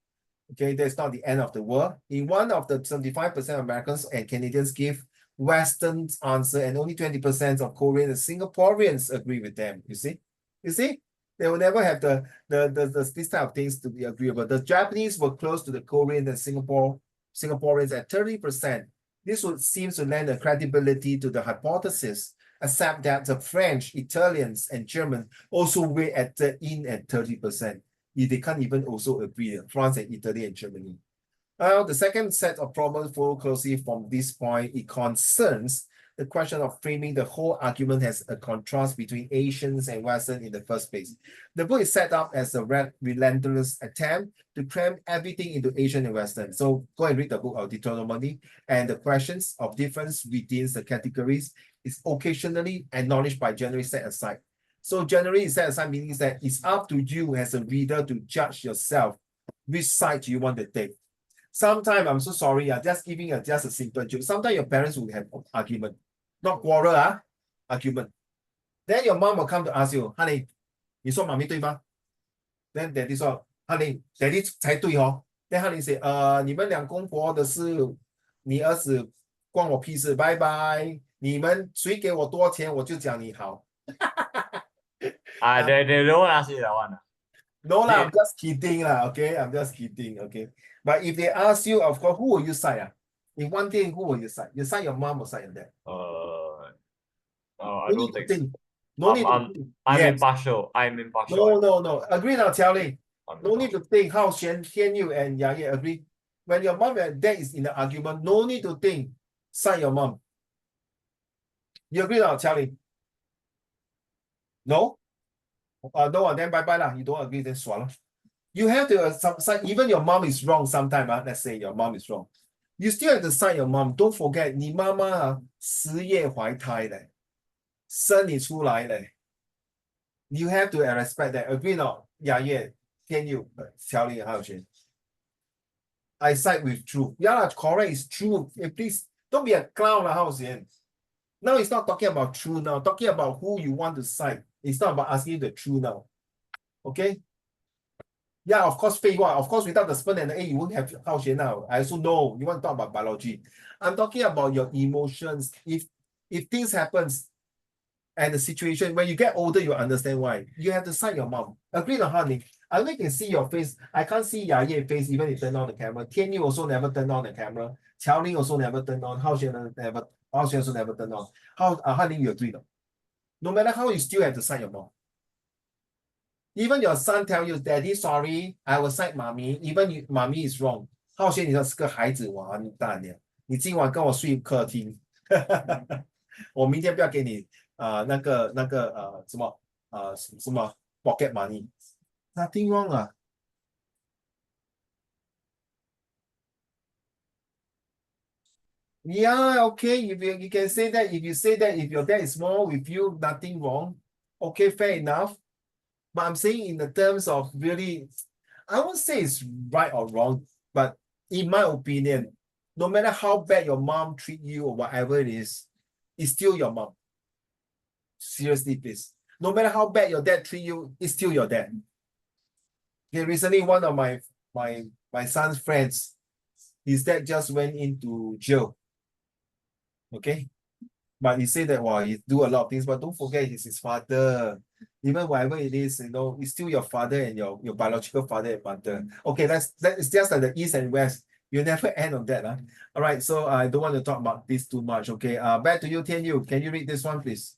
Okay, that's not the end of the world. In one of the 75% Americans and Canadians give Western answer, and only 20% of Koreans and Singaporeans agree with them. You see? You see? They will never have the this type of things to be agreeable. The Japanese were close to the Korean and Singaporeans at 30%. This would seem to lend a credibility to the hypothesis, except that the French, Italians, and German also weigh at 30%. They can't even also agree, France and Italy and Germany. The second set of problems follow closely from this point. It concerns the question of framing the whole argument as a contrast between Asians and Western in the first place. The book is set up as a relentless attempt to cram everything into Asian and Western. So go and read the book of Deuteronomy, and the questions of difference within the categories is occasionally acknowledged by generally set aside. So generally set aside means that it's up to you as a reader to judge yourself which side you want to take. Sometimes I'm so sorry, just giving just a simple joke. Sometimes your parents will have argument, not quarrel, argument. Then your mom will come to ask you, honey, 你说妈咪对吗？ Then daddy 说 honey, daddy 才对哦。Then honey say, 你们两公婆的事，你儿子关我屁事，拜拜。你们谁给我多钱，我就讲你好。They don't ask you that one. No lah, I'm just kidding lah, okay? I'm just kidding, okay? But if they ask you, of course, who will you side? In one thing, who will you side? You side your mom or side your dad? I don't think so. No need to think. I'm Yes. impartial. I'm impartial. No. Agree now, Qiaoling. No need to think how Tian Yu and Yaye agree. When your mom and dad is in the argument, no need to think. Side your mom. You agree now, Qiaoling? No? No, then bye-bye lah. You don't agree, then swallow. You have to side, even your mom is wrong sometime. Let's say your mom is wrong. You still have to side your mom. Don't forget, 你妈妈10月怀胎嘞，生你出来嘞。You have to respect that. Agree not? Yeah. Can you tell me how to I side with truth. Yeah, correct. It's true. Please don't be a clown. How now it's not talking about true now. Talking about who you want to side. It's not about asking the true now. Okay? Yeah, of course, fake one. Of course, without the sperm and the egg, you won't have how now. I also know you want to talk about biology. I'm talking about your emotions. If things happens and the situation, when you get older, you understand why. You have to side your mom. Agree or honey? I only can see your face. I can't see Yaye's face even if you turn on the camera. Tian Yu also never turned on the camera. Qiaoling also never turned on. Hao Xuan also never turned on. How honey you agree? No matter how, you still have to side your mom. Even your son tell you, Daddy, sorry, I will side mommy. Even mommy is wrong. 浩轩，你这是个孩子完蛋了。你今晚跟我睡客厅，我明天不要给你什么 pocket money. Nothing wrong 啊。Yeah, okay. You can say that. If you say that, if your dad is more with you, nothing wrong. Okay, fair enough. But I'm saying in the terms of really, I won't say it's right or wrong, but in my opinion, no matter how bad your mom treat you or whatever it is, it's still your mom. Seriously, please. No matter how bad your dad treat you, it's still your dad. Okay, recently one of my son's friends, his dad just went into jail. Okay. But he said that, well, he do a lot of things, but don't forget he's his father. Even whatever it is, it's still your father and your biological father and mother. Okay, that's just like the East and West. You never end on that. Huh? All right, so I don't want to talk about this too much. Okay, back to you, Tian Yu. Can you read this one, please?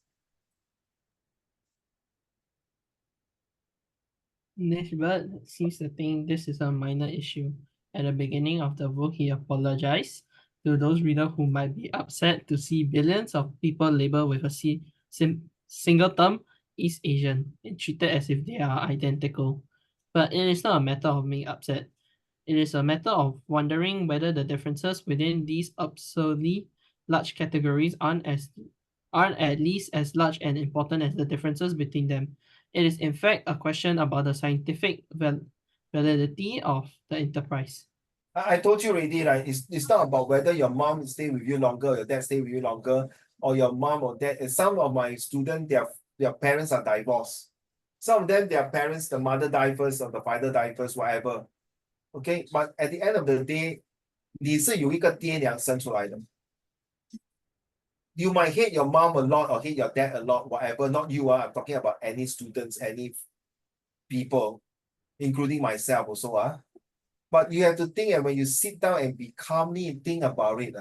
Nisbet seems to think this is a minor issue. At the beginning of the book, he apologized to those readers who might be upset to see billions of people labeled with a single term, East Asian, and treated as if they are identical. But it is not a matter of being upset. It is a matter of wondering whether the differences within these absurdly large categories aren't at least as large and important as the differences between them. It is in fact a question about the scientific validity of the enterprise. I told you already, right? It's not about whether your mom stay with you longer, your dad stay with you longer, or your mom or dad. And some of my students, their parents are divorced. Some of them, their parents, the mother died first or the father died first, whatever. Okay, but at the end of the day, 你是有一个爹娘生出来的。You might hate your mom a lot or hate your dad a lot, whatever. Not you, I'm talking about any students, any people, including myself also. But you have to think, and when you sit down and be calmly think about it.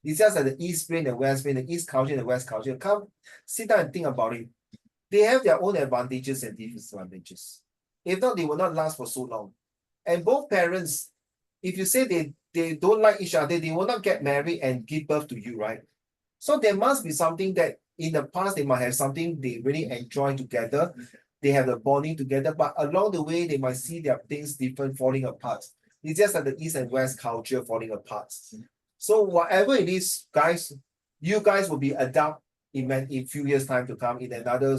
It's just like the East brain and West brain, the East culture and the West culture. Come sit down and think about it. They have their own advantages and disadvantages. If not, they will not last for so long. And both parents, if you say they don't like each other, they will not get married and give birth to you, right? So there must be something that in the past they might have something they really enjoy together. They have a bonding together, but along the way they might see their things different, falling apart. It's just like the East and West culture falling apart. So whatever it is, guys, you guys will be adult in few years time to come, in another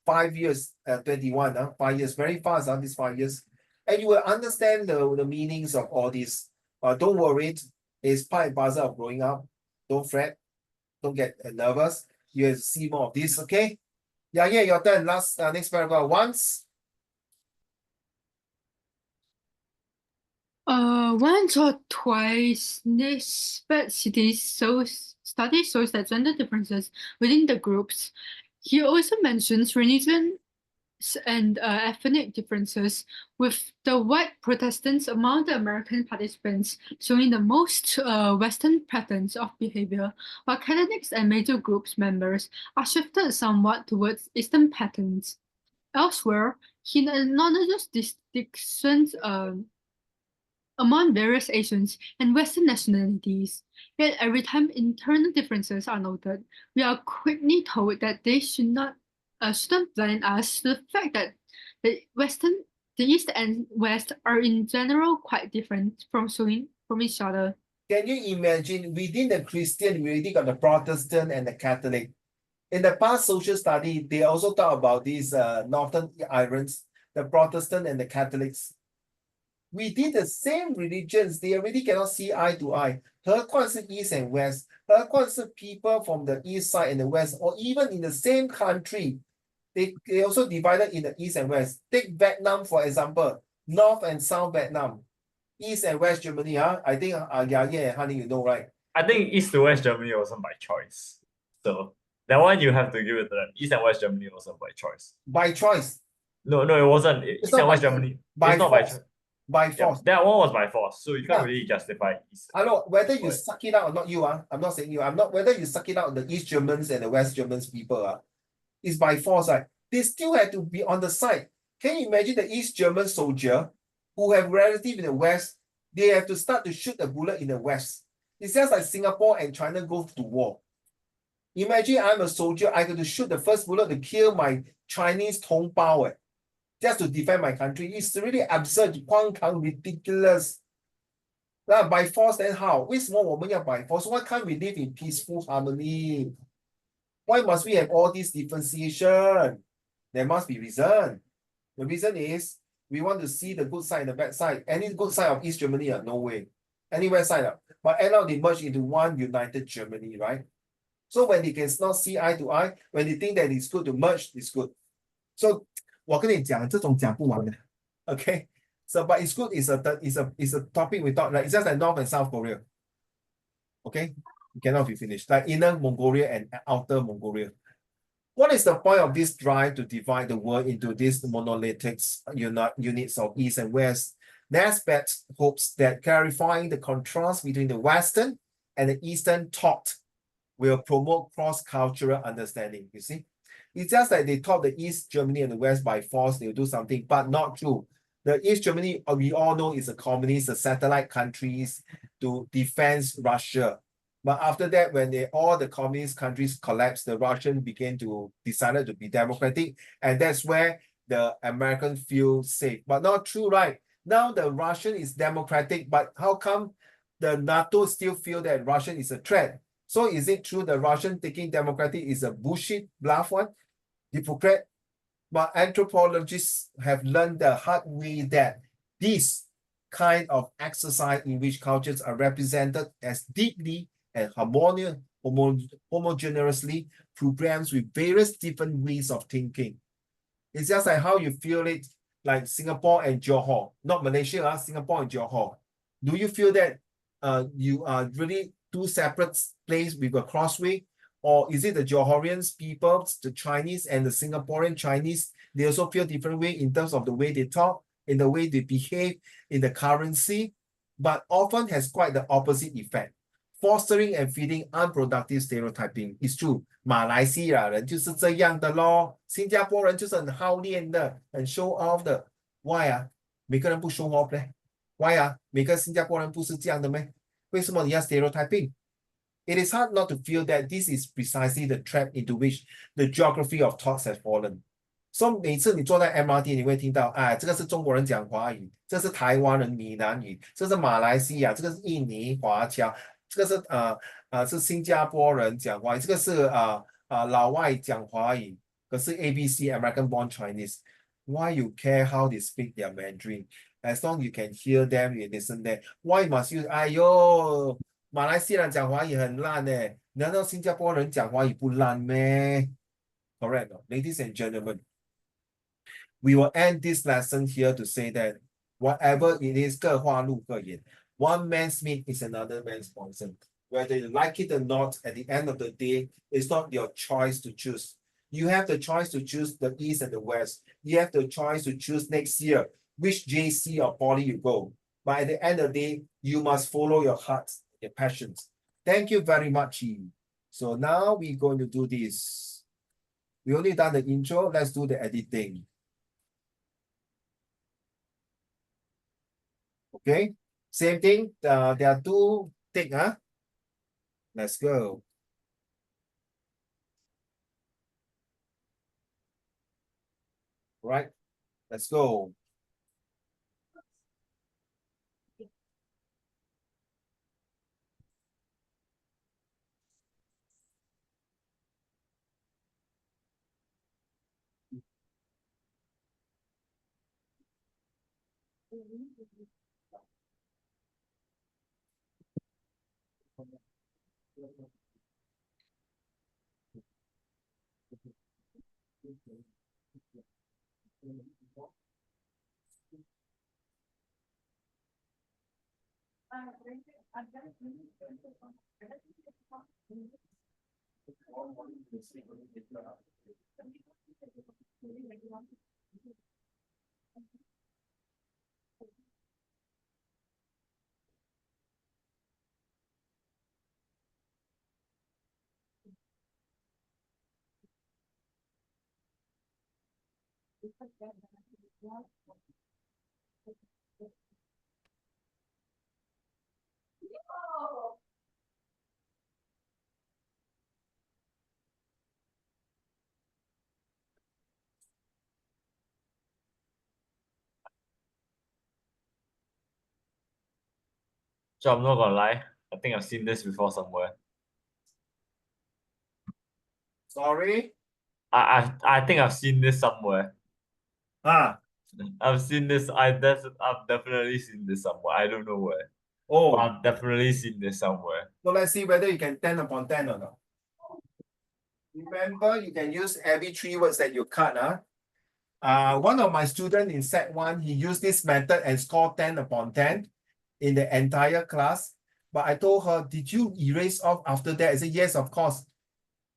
5 years, 21, 5 years, very fast, these 5 years. And you will understand the meanings of all this. Don't worry, it's part and parcel of growing up. Don't fret, don't get nervous. You will see more of this, okay? Yeah, your turn. Next paragraph. Once once or twice, this study shows that gender differences within the groups. He also mentions religion and ethnic differences, with the white Protestants among the American participants showing the most Western patterns of behavior, while Catholics and major groups members are shifted somewhat towards Eastern patterns. Elsewhere, he acknowledges distinctions among various Asians and Western nationalities. Yet every time internal differences are noted, we are quickly told that they shouldn't blind us to the fact that the East and West are in general quite different from each other. can you imagine within the Christian, we already got the Protestant and the Catholic. In the past social study, they also talk about these Northern Irons, the Protestant and the Catholics. Within the same religions, they already cannot see eye to eye. 何况是 East and West, 何况是 people from the East side and the West, or even in the same country, they also divided in the East and West. Take Vietnam, for example, North and South Vietnam, East and West Germany. I think, yeah, honey, you know, right? I think East to West Germany wasn't by choice. So that one you have to give it to them. East and West Germany wasn't by choice. By choice. No, it wasn't. East and West Germany. By it's not by force. choice. By force. Yeah, that one was by force. So you can't really justify East. I know whether you suck it out or not, you I'm not saying you. I'm not whether you suck it out the East Germans and the West Germans people is by force. They still have to be on the side. Can you imagine the East German soldier who have relative in the West? They have to start to shoot a bullet in the West. It's just like Singapore and China go to war. Imagine I'm a soldier, I got to shoot the first bullet to kill my Chinese Tongbao just to defend my country. It's really absurd, ridiculous. By force, then how? 为什么我们要 by force? Why can't we live in peaceful harmony? Why must we have all this differentiation? There must be reason. The reason is we want to see the good side and the bad side. Any good side of East Germany? No way. Any west side? But end up they merge into one united Germany, right? So when they can not see eye to eye, when they think that it's good to merge, it's good. So 我跟你讲，这种讲不完的。Okay. So but it's good. It's a topic we thought like it's just like North and South Korea. Okay, it cannot be finished. Like Inner Mongolia and Outer Mongolia. What is the point of this drive to divide the world into these monolithic units of East and West? Nesbitt hopes that clarifying the contrast between the Western and the Eastern thought will promote cross-cultural understanding. You see, it's just like they taught the East Germany and the West by force, they'll do something, but not true. The East Germany, we all know, is a communist, a satellite countries to defend Russia. But after that, when all the communist countries collapsed, the Russians began to decided to be democratic, and that's where the Americans feel safe. But not true, right? Now the Russian is democratic, but how come the NATO still feel that Russian is a threat? So is it true the Russian taking democratic is a bullshit bluff one? Hypocrite? But anthropologists have learned the hard way that this kind of exercise in which cultures are represented as deeply and homogeneously programs with various different ways of thinking. It's just like how you feel it, like Singapore and Johor, not Malaysia, Singapore and Johor. Do you feel that you are really two separate places with a crossway? Or is it the Johorians people, the Chinese and the Singaporean Chinese, they also feel different way in terms of the way they talk, in the way they behave, in the currency, but often has quite the opposite effect. Fostering and feeding unproductive stereotyping. It's true. 马来西亚人就是这样的咯，新加坡人就是很好练的，很 show off 的。Why 啊？每个人不 show off 呢 ？Why 啊？每个新加坡人不是这样的咩？为什么你要 stereotyping？ It is hard not to feel that this is precisely the trap into which the geography of thoughts has fallen. So 每次你坐在 MRT， 你会听到，哎，这个是中国人讲华语，这是台湾人闽南语，这是马来西亚，这个是印尼华侨，这个是是新加坡人讲华语，这个是老外讲华语，可是 ABC American born Chinese. Why you care how they speak their Mandarin? As long you can hear them, you listen them. Why must you? 哎呦，马来西亚人讲华语很烂呢，难道新加坡人讲华语不烂咩？ Correct, ladies and gentlemen. We will end this lesson here to say that whatever it is, 各花入各眼. One man's meat is another man's poison. Whether you like it or not, at the end of the day, it's not your choice to choose. You have the choice to choose the East and the West. You have the choice to choose next year which JC or poly you go. But at the end of the day, you must follow your heart, your passions. Thank you very much. So now we're going to do this. We only done the intro. Let's do the editing. Okay, same thing. There are two things, huh? Let's go. Right, let's go. So I'm not gonna lie, I think I've seen this before somewhere. Sorry. I think I've seen this somewhere. Ah, I've seen this. I've definitely seen this somewhere. I don't know where. oh. But I've definitely seen this somewhere. So let's see whether you can 10 upon 10 or not. Remember, you can use every 3 words that you cut. One of my students in Sec 1, he used this method and scored 10 upon 10 in the entire class. But I told her, did you erase off after that? I said, yes, of course.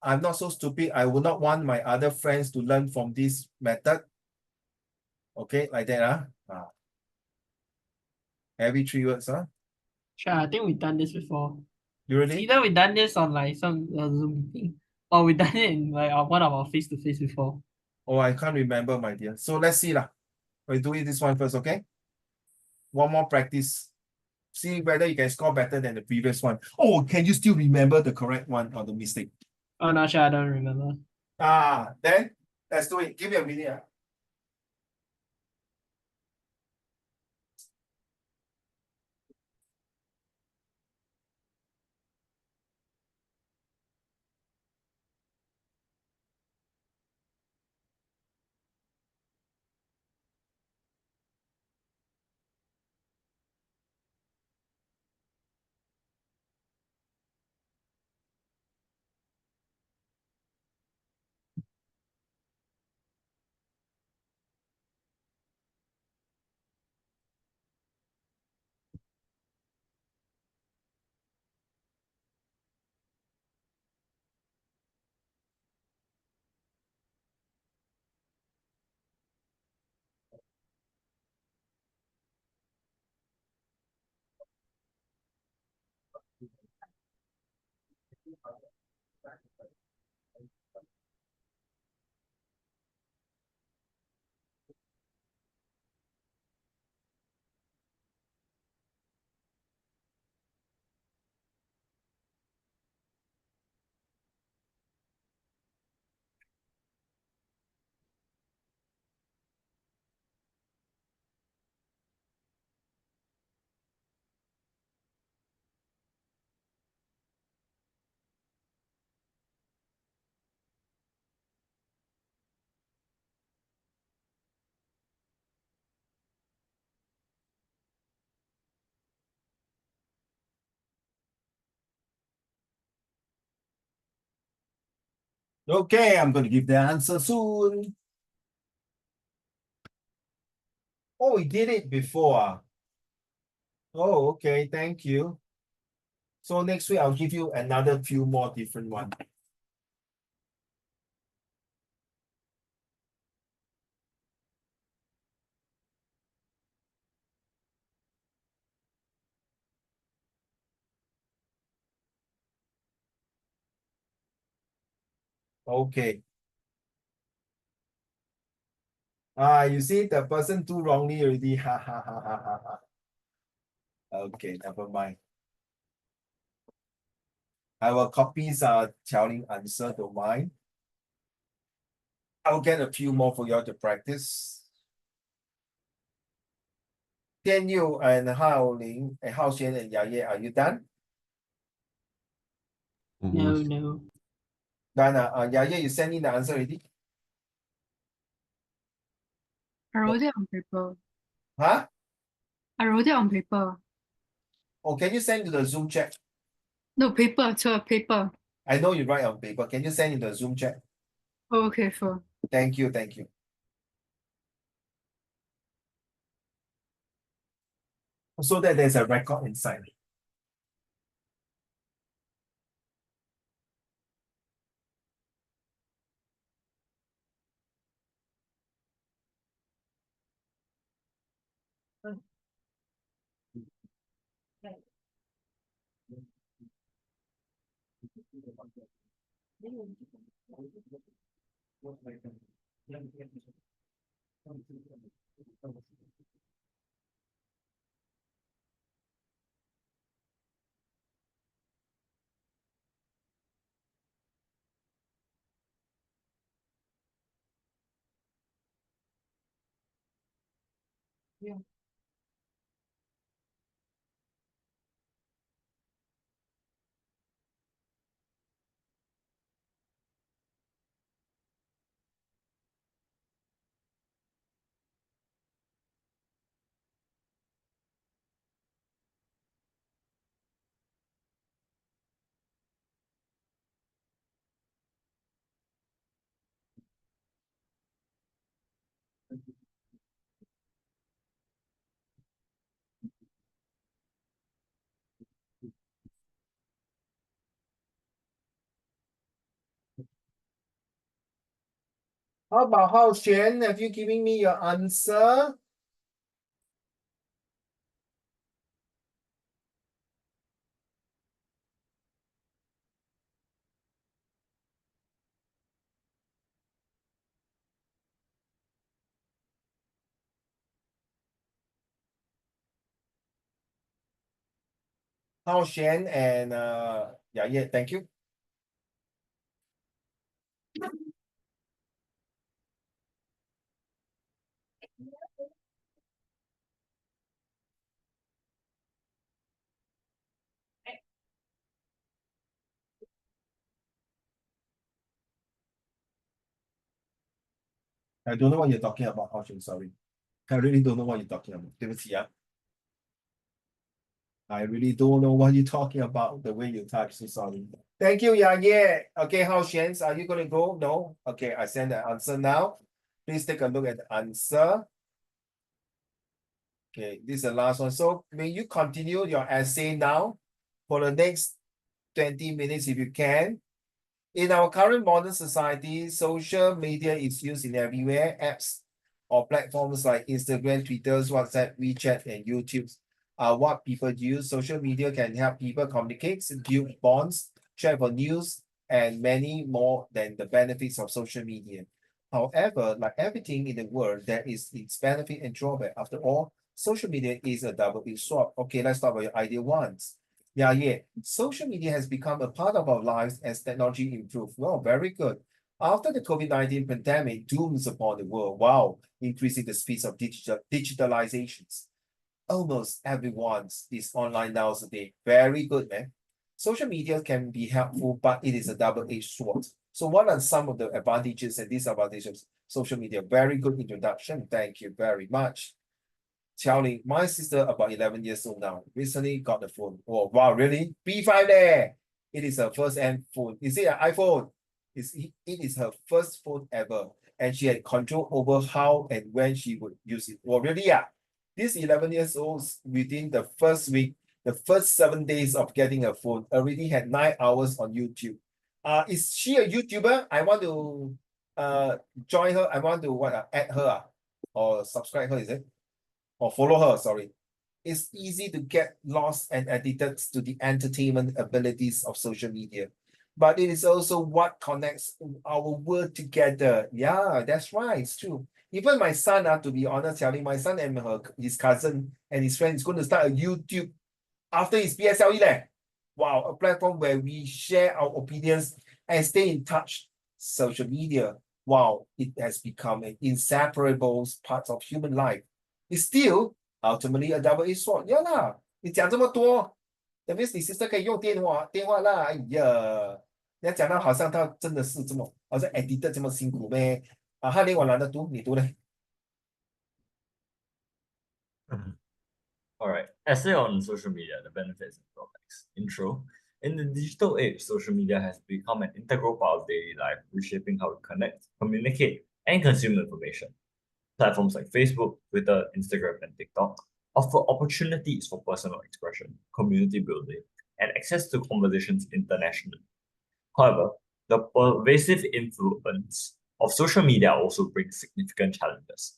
I'm not so stupid. I would not want my other friends to learn from this method. Okay, like that. Every 3 words. Sure, I think we've done this before. You It's ready? either we done this on like some Zoom meeting, or we done it in like one of our face-to-face before. Oh, I can't remember, my dear. So let's see. We'll do this one first, okay? One more practice. See whether you can score better than the previous one. Oh, can you still remember the correct one or the mistake? Oh, not sure, I don't remember. Then let's do it. Give me a minute. Okay, I'm going to give the answer soon. Oh, we did it before. Oh, okay, thank you. So next week I'll give you another few more different ones. Okay. You see the person too wrongly already. Ha ha ha ha ha ha. Okay, never mind. I will copy Qiaoling answer to mine. I'll get a few more for you all to practice. Tian Yu and Hao Ling and Hao Xuan and Ya Ye, are you done? No, no. Done. Ya Ye, you send in the answer already? I wrote it on paper. Huh? I wrote it on paper. Oh, can you send to the Zoom chat? No, paper, to a paper. I know you write on paper. Can you send in the Zoom chat? Oh, okay, sure. Thank you, thank you. So that there's a record inside. How about Hao Xuan? Have you given me your answer? Hao Xuan and yeah, thank you. I don't know what you're talking about, Hao Xuan, sorry. I really don't know what you're talking about. 对不起啊. I really don't know what you're talking about, the way you type, so sorry. Thank you, yeah. Okay, Hao Xuan, are you going to go? No? Okay, I send the answer now. Please take a look at the answer. Okay, this is the last one. So may you continue your essay now for the next 20 minutes if you can. In our current modern society, social media is used in everywhere. Apps or platforms like Instagram, Twitter, WhatsApp, WeChat, and YouTube are what people use. Social media can help people communicate, build bonds, share for news, and many more than the benefits of social media. However, like everything in the world, there is its benefit and drawback. After all, social media is a double-edged sword. Okay, let's talk about your idea once. Yeah. Social media has become a part of our lives as technology improves. Well, very good. After the COVID-19 pandemic dooms upon the world, wow, increasing the speeds of digitalizations. Almost everyone is online nowadays. Very good, man. Social media can be helpful, but it is a double-edged sword. So what are some of the advantages and disadvantages of social media? Very good introduction. Thank you very much. Charlie, my sister, about 11 years old now, recently got the phone. Oh, wow, really? B5 there. It is her first hand phone. Is it an iPhone? It is her first phone ever. And she had control over how and when she would use it. Oh, really? Yeah. This 11 years old, within the first week, the first 7 days of getting a phone, already had 9 hours on YouTube. Is she a YouTuber? I want to join her. I want to add her or subscribe her, is it? Or follow her, sorry. It's easy to get lost and addicted to the entertainment abilities of social media. But it is also what connects our world together. Yeah, that's right. It's true. Even my son, to be honest, telling my son and his cousin and his friend is going to start a YouTube after his PSLE. Wow, a platform where we share our opinions and stay in touch. Social media, wow, it has become an inseparable part of human life. It's still ultimately a double-edged sword. 呀啦，你讲这么多，that means 你 sister 可以用电话啦。哎呀，你要讲到好像他真的是这么，好像 editor 这么辛苦咩？他连我懒得读，你读嘞？ All right, essay on social media, the benefits and drawbacks. Intro. In the digital age, social media has become an integral part of daily life, reshaping how we connect, communicate, and consume information. Platforms like Facebook, Twitter, Instagram, and TikTok offer opportunities for personal expression, community building, and access to conversations internationally. However, the pervasive influence of social media also brings significant challenges.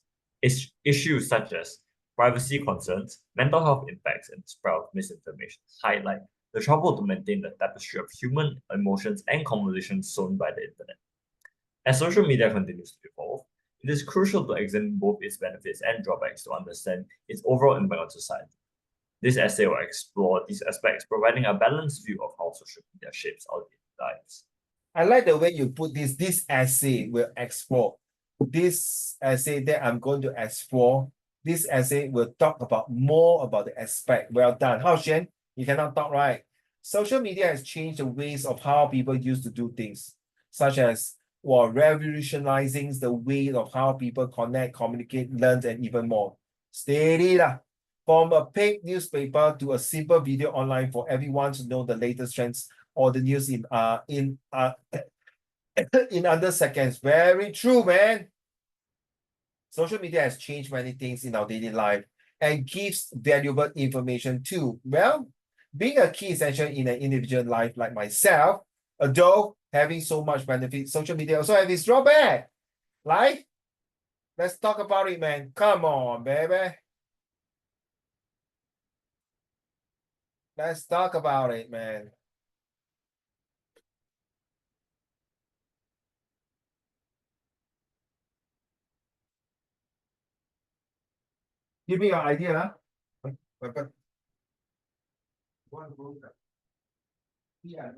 Issues such as privacy concerns, mental health impacts, and the spread of misinformation highlight the trouble to maintain the tapestry of human emotions and conversations sown by the internet. As social media continues to evolve, it is crucial to examine both its benefits and drawbacks to understand its overall impact on society. This essay will explore these aspects, providing a balanced view of how social media shapes our daily lives. I like the way you put this. This essay will explore. This essay that I'm going to explore, this essay will talk about more about the aspect. Well done. Hao Xuan, you cannot talk, right? Social media has changed the ways of how people used to do things, such as revolutionizing the way of how people connect, communicate, learn, and even more. Steady lah. From a paid newspaper to a simple video online for everyone to know the latest trends or the news in in under seconds. Very true, man. Social media has changed many things in our daily life and gives valuable information too. Well, being a key essential in an individual life like myself, although having so much benefit, social media also has its drawback. Like, let's talk about it, man. Come on, baby. Let's talk about it, man. Give me your idea. But yeah,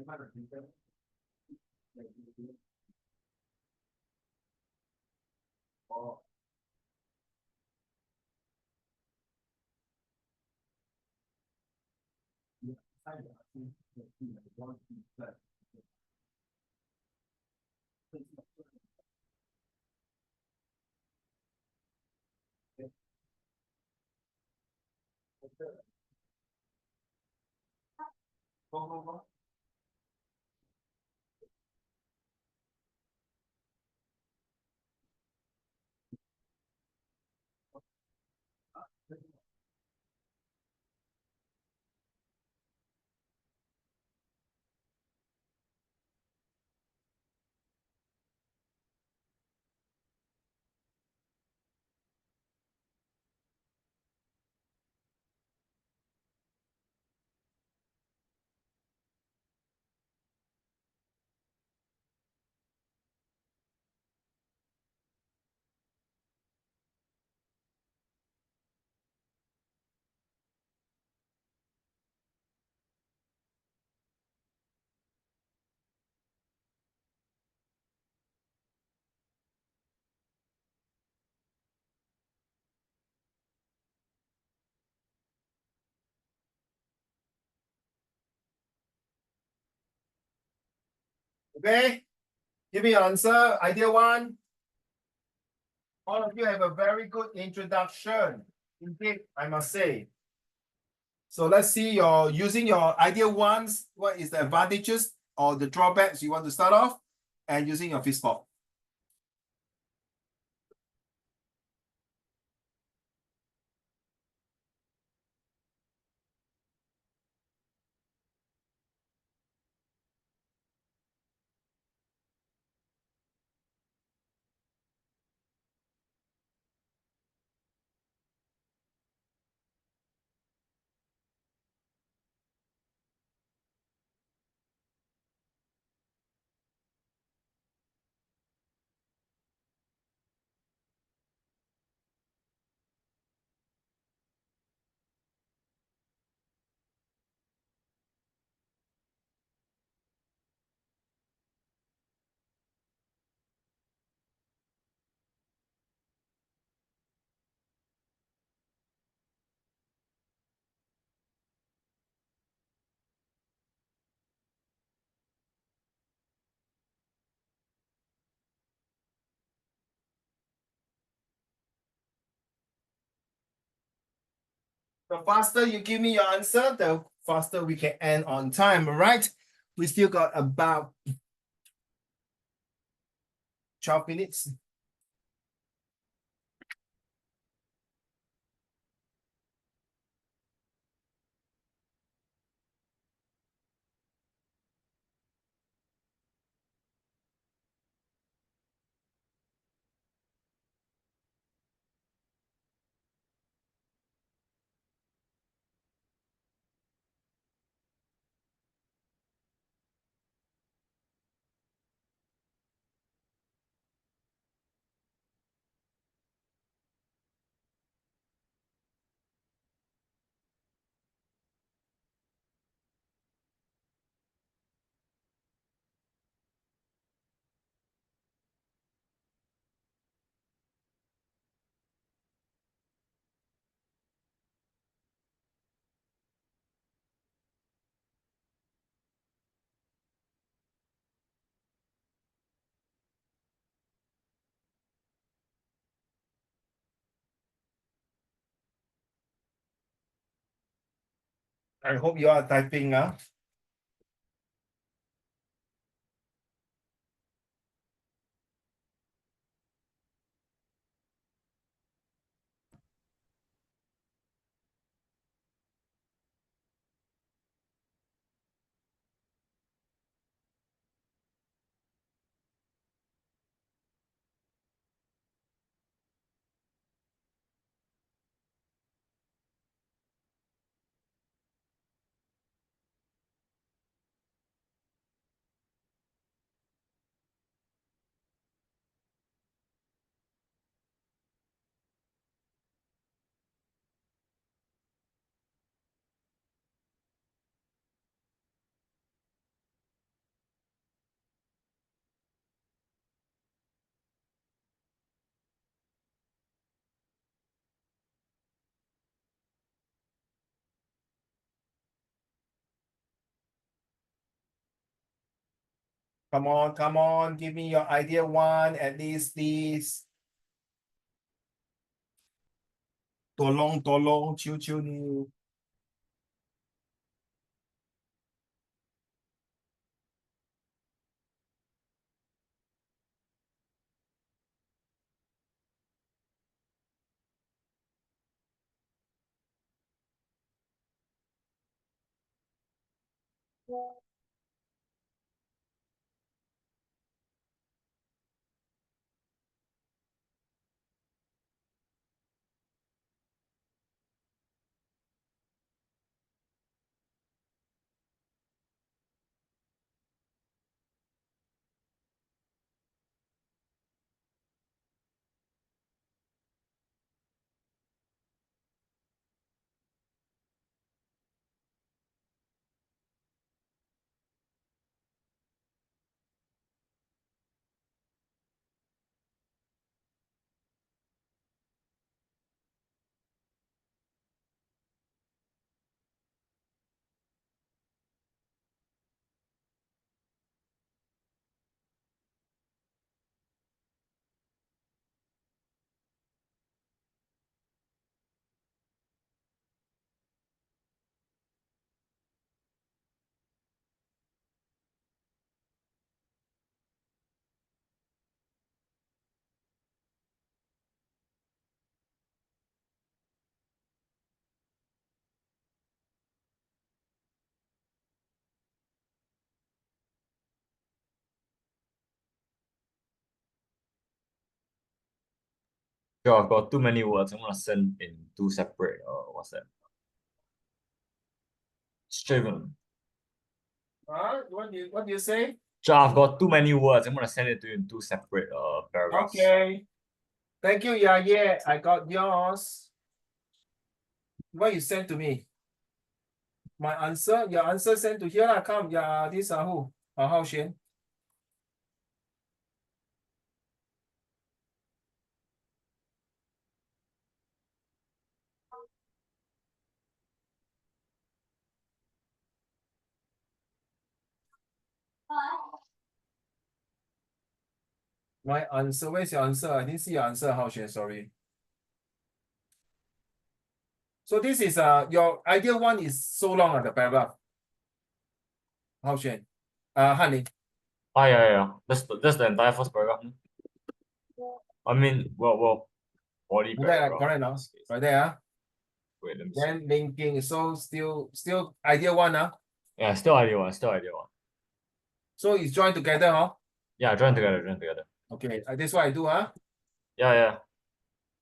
oh. Okay, give me your answer. Idea one. All of you have a very good introduction. Indeed, I must say. So let's see your using your idea ones. What is the advantages or the drawbacks you want to start off, and using your fistball. The faster you give me your answer, the faster we can end on time. All right. We still got about 12 minutes. I hope you are typing. Come on, give me your idea one at least, please. Tolong, chiu ni. Sure, I've got too many words. I'm gonna send in two separate what's that? Straven. What do you say? Sure, I've got too many words. I'm gonna send it to you in two separate paragraphs. Okay. Thank you, yeah. I got yours. What you sent to me? My answer, your answer sent to here lah. Come, yeah, these are who? Hao Xuan. My answer, where's your answer? I didn't see your answer, Hao Xuan, sorry. So this is your ideal one is so long the paragraph. Hao Xuan. Han Ling. Yeah. That's the entire first paragraph. I mean, well, body paragraph. Correct now. Right there. Wait, let me see. Then linking, so still ideal one. Yeah, still ideal one. So it's joined together, huh? Yeah, join together. Okay, that's what I do, huh? Yeah.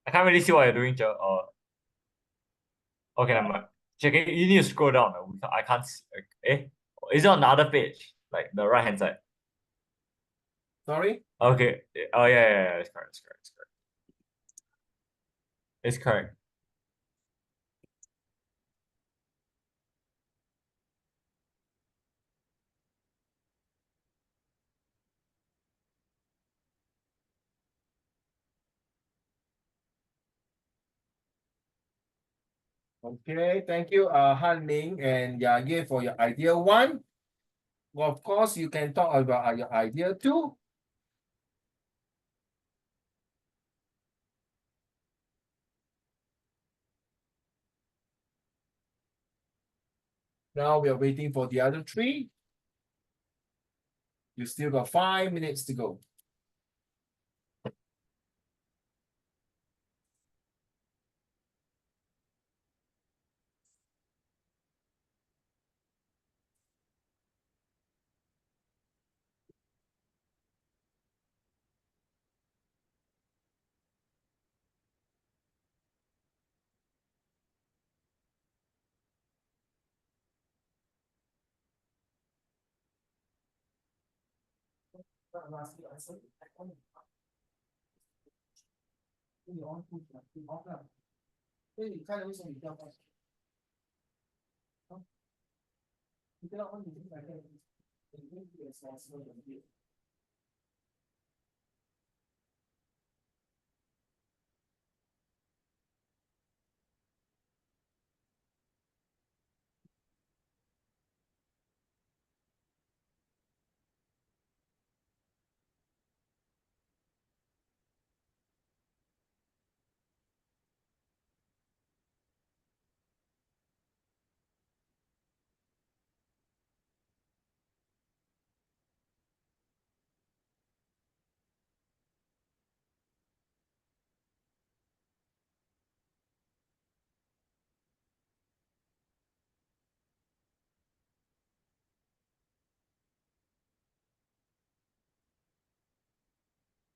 I can't really see what you're doing, okay, never mind. You need to scroll down. I can't see. Is it on the other page? Like the right hand side? Sorry? Okay. Oh yeah, it's correct. It's correct. Okay, thank you, Han Ling and Ye for your idea one. Well, of course, you can talk about your idea two. Now we are waiting for the other three. You still got 5 minutes to go.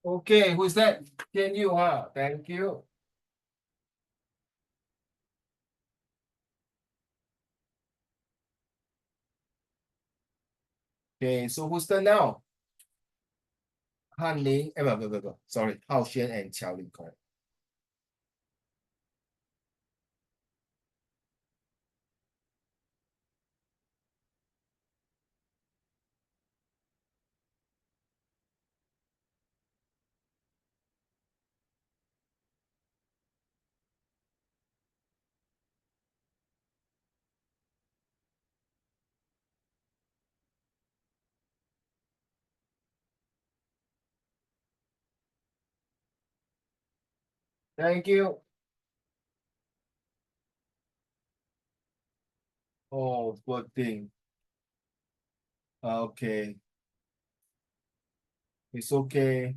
Okay, who's that? Can you, Thank you. Okay, so who's that now? Han Ling, sorry, Hao Xuan and Qiao Ling, correct. Thank you. Oh, good thing. Okay. It's okay.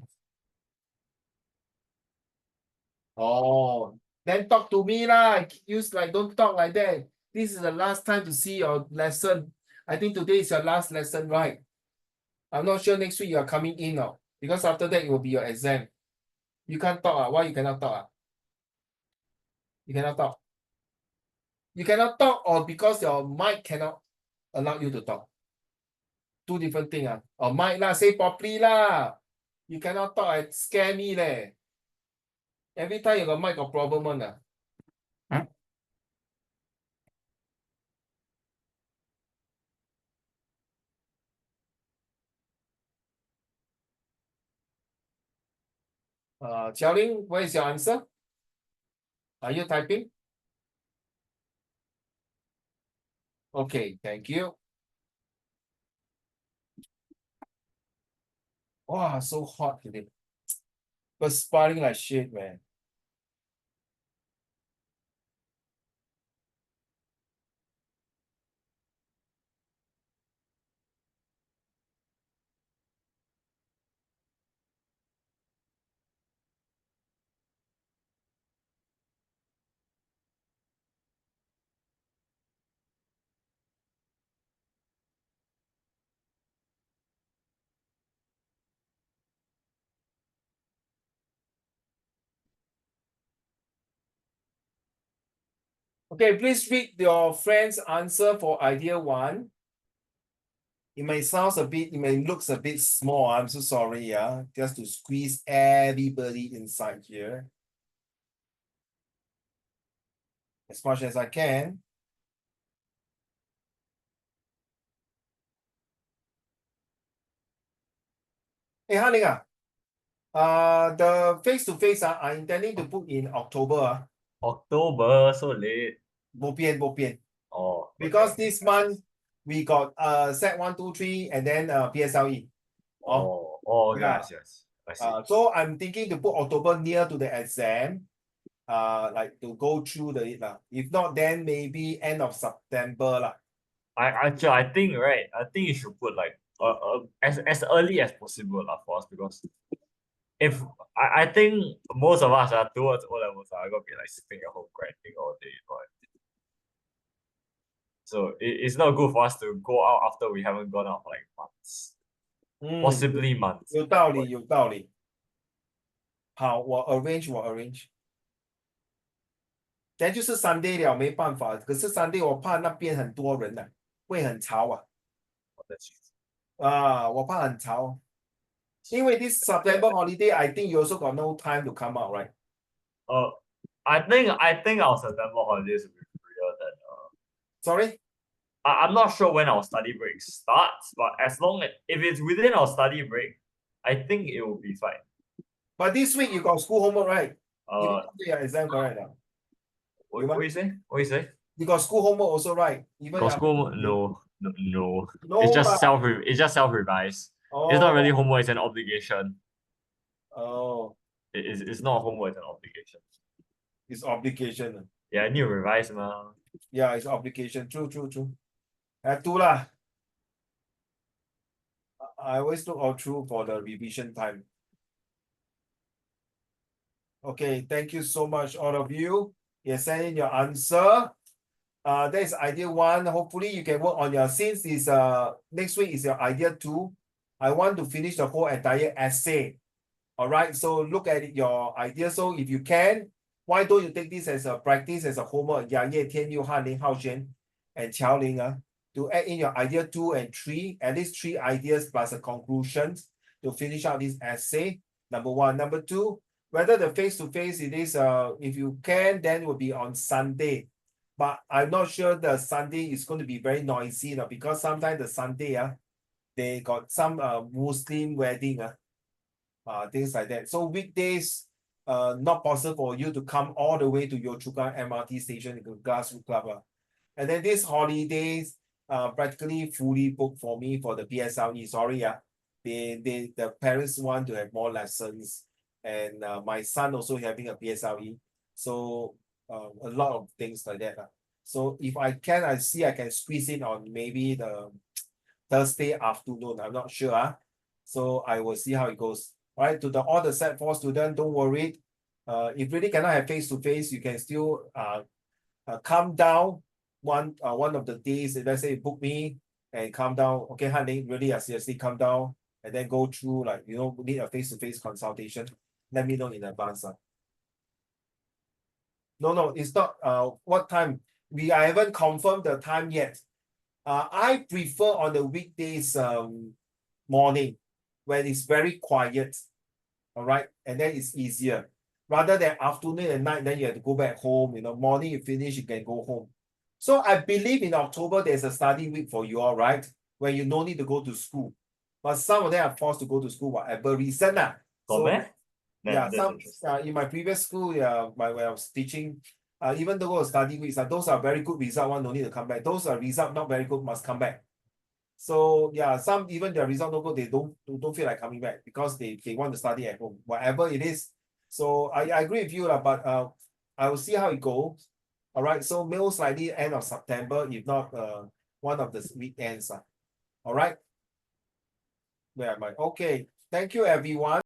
Oh, then talk to me lah. Use like don't talk like that. This is the last time to see your lesson. I think today is your last lesson, right? I'm not sure next week you are coming in now because after that it will be your exam. You can't talk. Why you cannot talk? You cannot talk. You cannot talk, or because your mic cannot allow you to talk. Two different things. Or mic lah, say properly lah. You cannot talk, it scare me leh. Every time you got mic got problem one ah. Xiaoling, what is your answer? Are you typing? Okay, thank you. Wow, so hot today. Perspiring like shit, man. Okay, please read your friend's answer for idea one. It may sound a bit, it may looks a bit small. I'm so sorry, yeah. Just to squeeze everybody inside here. As much as I can. Hey, Haning, the face-to-face, I'm intending to put in October. October, so late. Bo pian. Oh. Because okay. this month we got Sec 1, 2, 3 and then PSLE. Okay, yeah. I see. So I'm thinking to put October near to the exam. Like to go through the it. If not, then maybe end of September lah. I think right. I think you should put like as early as possible for us, because if I think most of us are towards O levels are gonna be like sitting at home grinding all day, but so it's not good for us to go out after we haven't gone out for like months, possibly months. 有道理。好，我 arrange。then 就是 Sunday 了，没办法。可是 Sunday 我怕那边很多人啊，会很吵啊。我怕很吵。因为 this September holiday, I think you also got no time to come out, right? I think our September holidays will be freer than Sorry? I'm not sure when our study break starts, but as long as if it's within our study break, I think it will be fine. But this week you got school homework, right? Your exam correct now. What you say? You got school homework also, right? Even Got school? No. It's just self-revise. It's not really homework, it's an obligation. It's not homework, it's an obligation. It's obligation. Yeah, I need to revise, ma. Yeah, it's obligation. True. Have to lah. I always look all through for the revision time. Okay, thank you so much, all of you. You're sending your answer. That is idea one. Hopefully you can work on your, since this next week is your idea two. I want to finish the whole entire essay. All right, so look at your idea. So if you can, why don't you take this as a practice, as a homework? Yang Ye, Tian Yu, Han Ling, Hao Xuan, and Qiao Ling, to add in your idea 2 and 3, at least 3 ideas plus a conclusion to finish out this essay. Number 1. Number 2, whether the face-to-face it is, if you can, then it will be on Sunday. But I'm not sure the Sunday is going to be very noisy now, because sometimes the Sunday, they got some Muslim wedding, things like that. So weekdays, not possible for you to come all the way to Yio Chu Kang MRT station to Glasswood Club. And then these holidays, practically fully booked for me for the PSLE. Sorry, the parents want to have more lessons, and my son also having a PSLE. So a lot of things like that. So if I can, I can squeeze in on maybe the Thursday afternoon. I'm not sure. So I will see how it goes. All right, to all the Sec4 students, don't worry. If really cannot have face-to-face, you can still come down one of the days. Let's say book me and come down. Okay, honey, really seriously come down and then go through, like, need a face-to-face consultation. Let me know in advance. No, it's not. What time? I haven't confirmed the time yet. I prefer on the weekdays, morning, when it's very quiet. All right, and then it's easier rather than afternoon and night. Then you have to go back home. Morning you finish, you can go home. So I believe in October there's a study week for you all, right? When you no need to go to school, but some of them are forced to go to school, whatever reason. So yeah, some in my previous school, when I was teaching, even though it was study weeks, those are very good result, one no need to come back. Those are result not very good, must come back. So yeah, some even their result no good, they don't feel like coming back because they want to study at home, whatever it is. So I agree with you, but I will see how it goes. All right, so most likely end of September, if not one of the weekends. All right. Where am I? Okay, thank you everyone.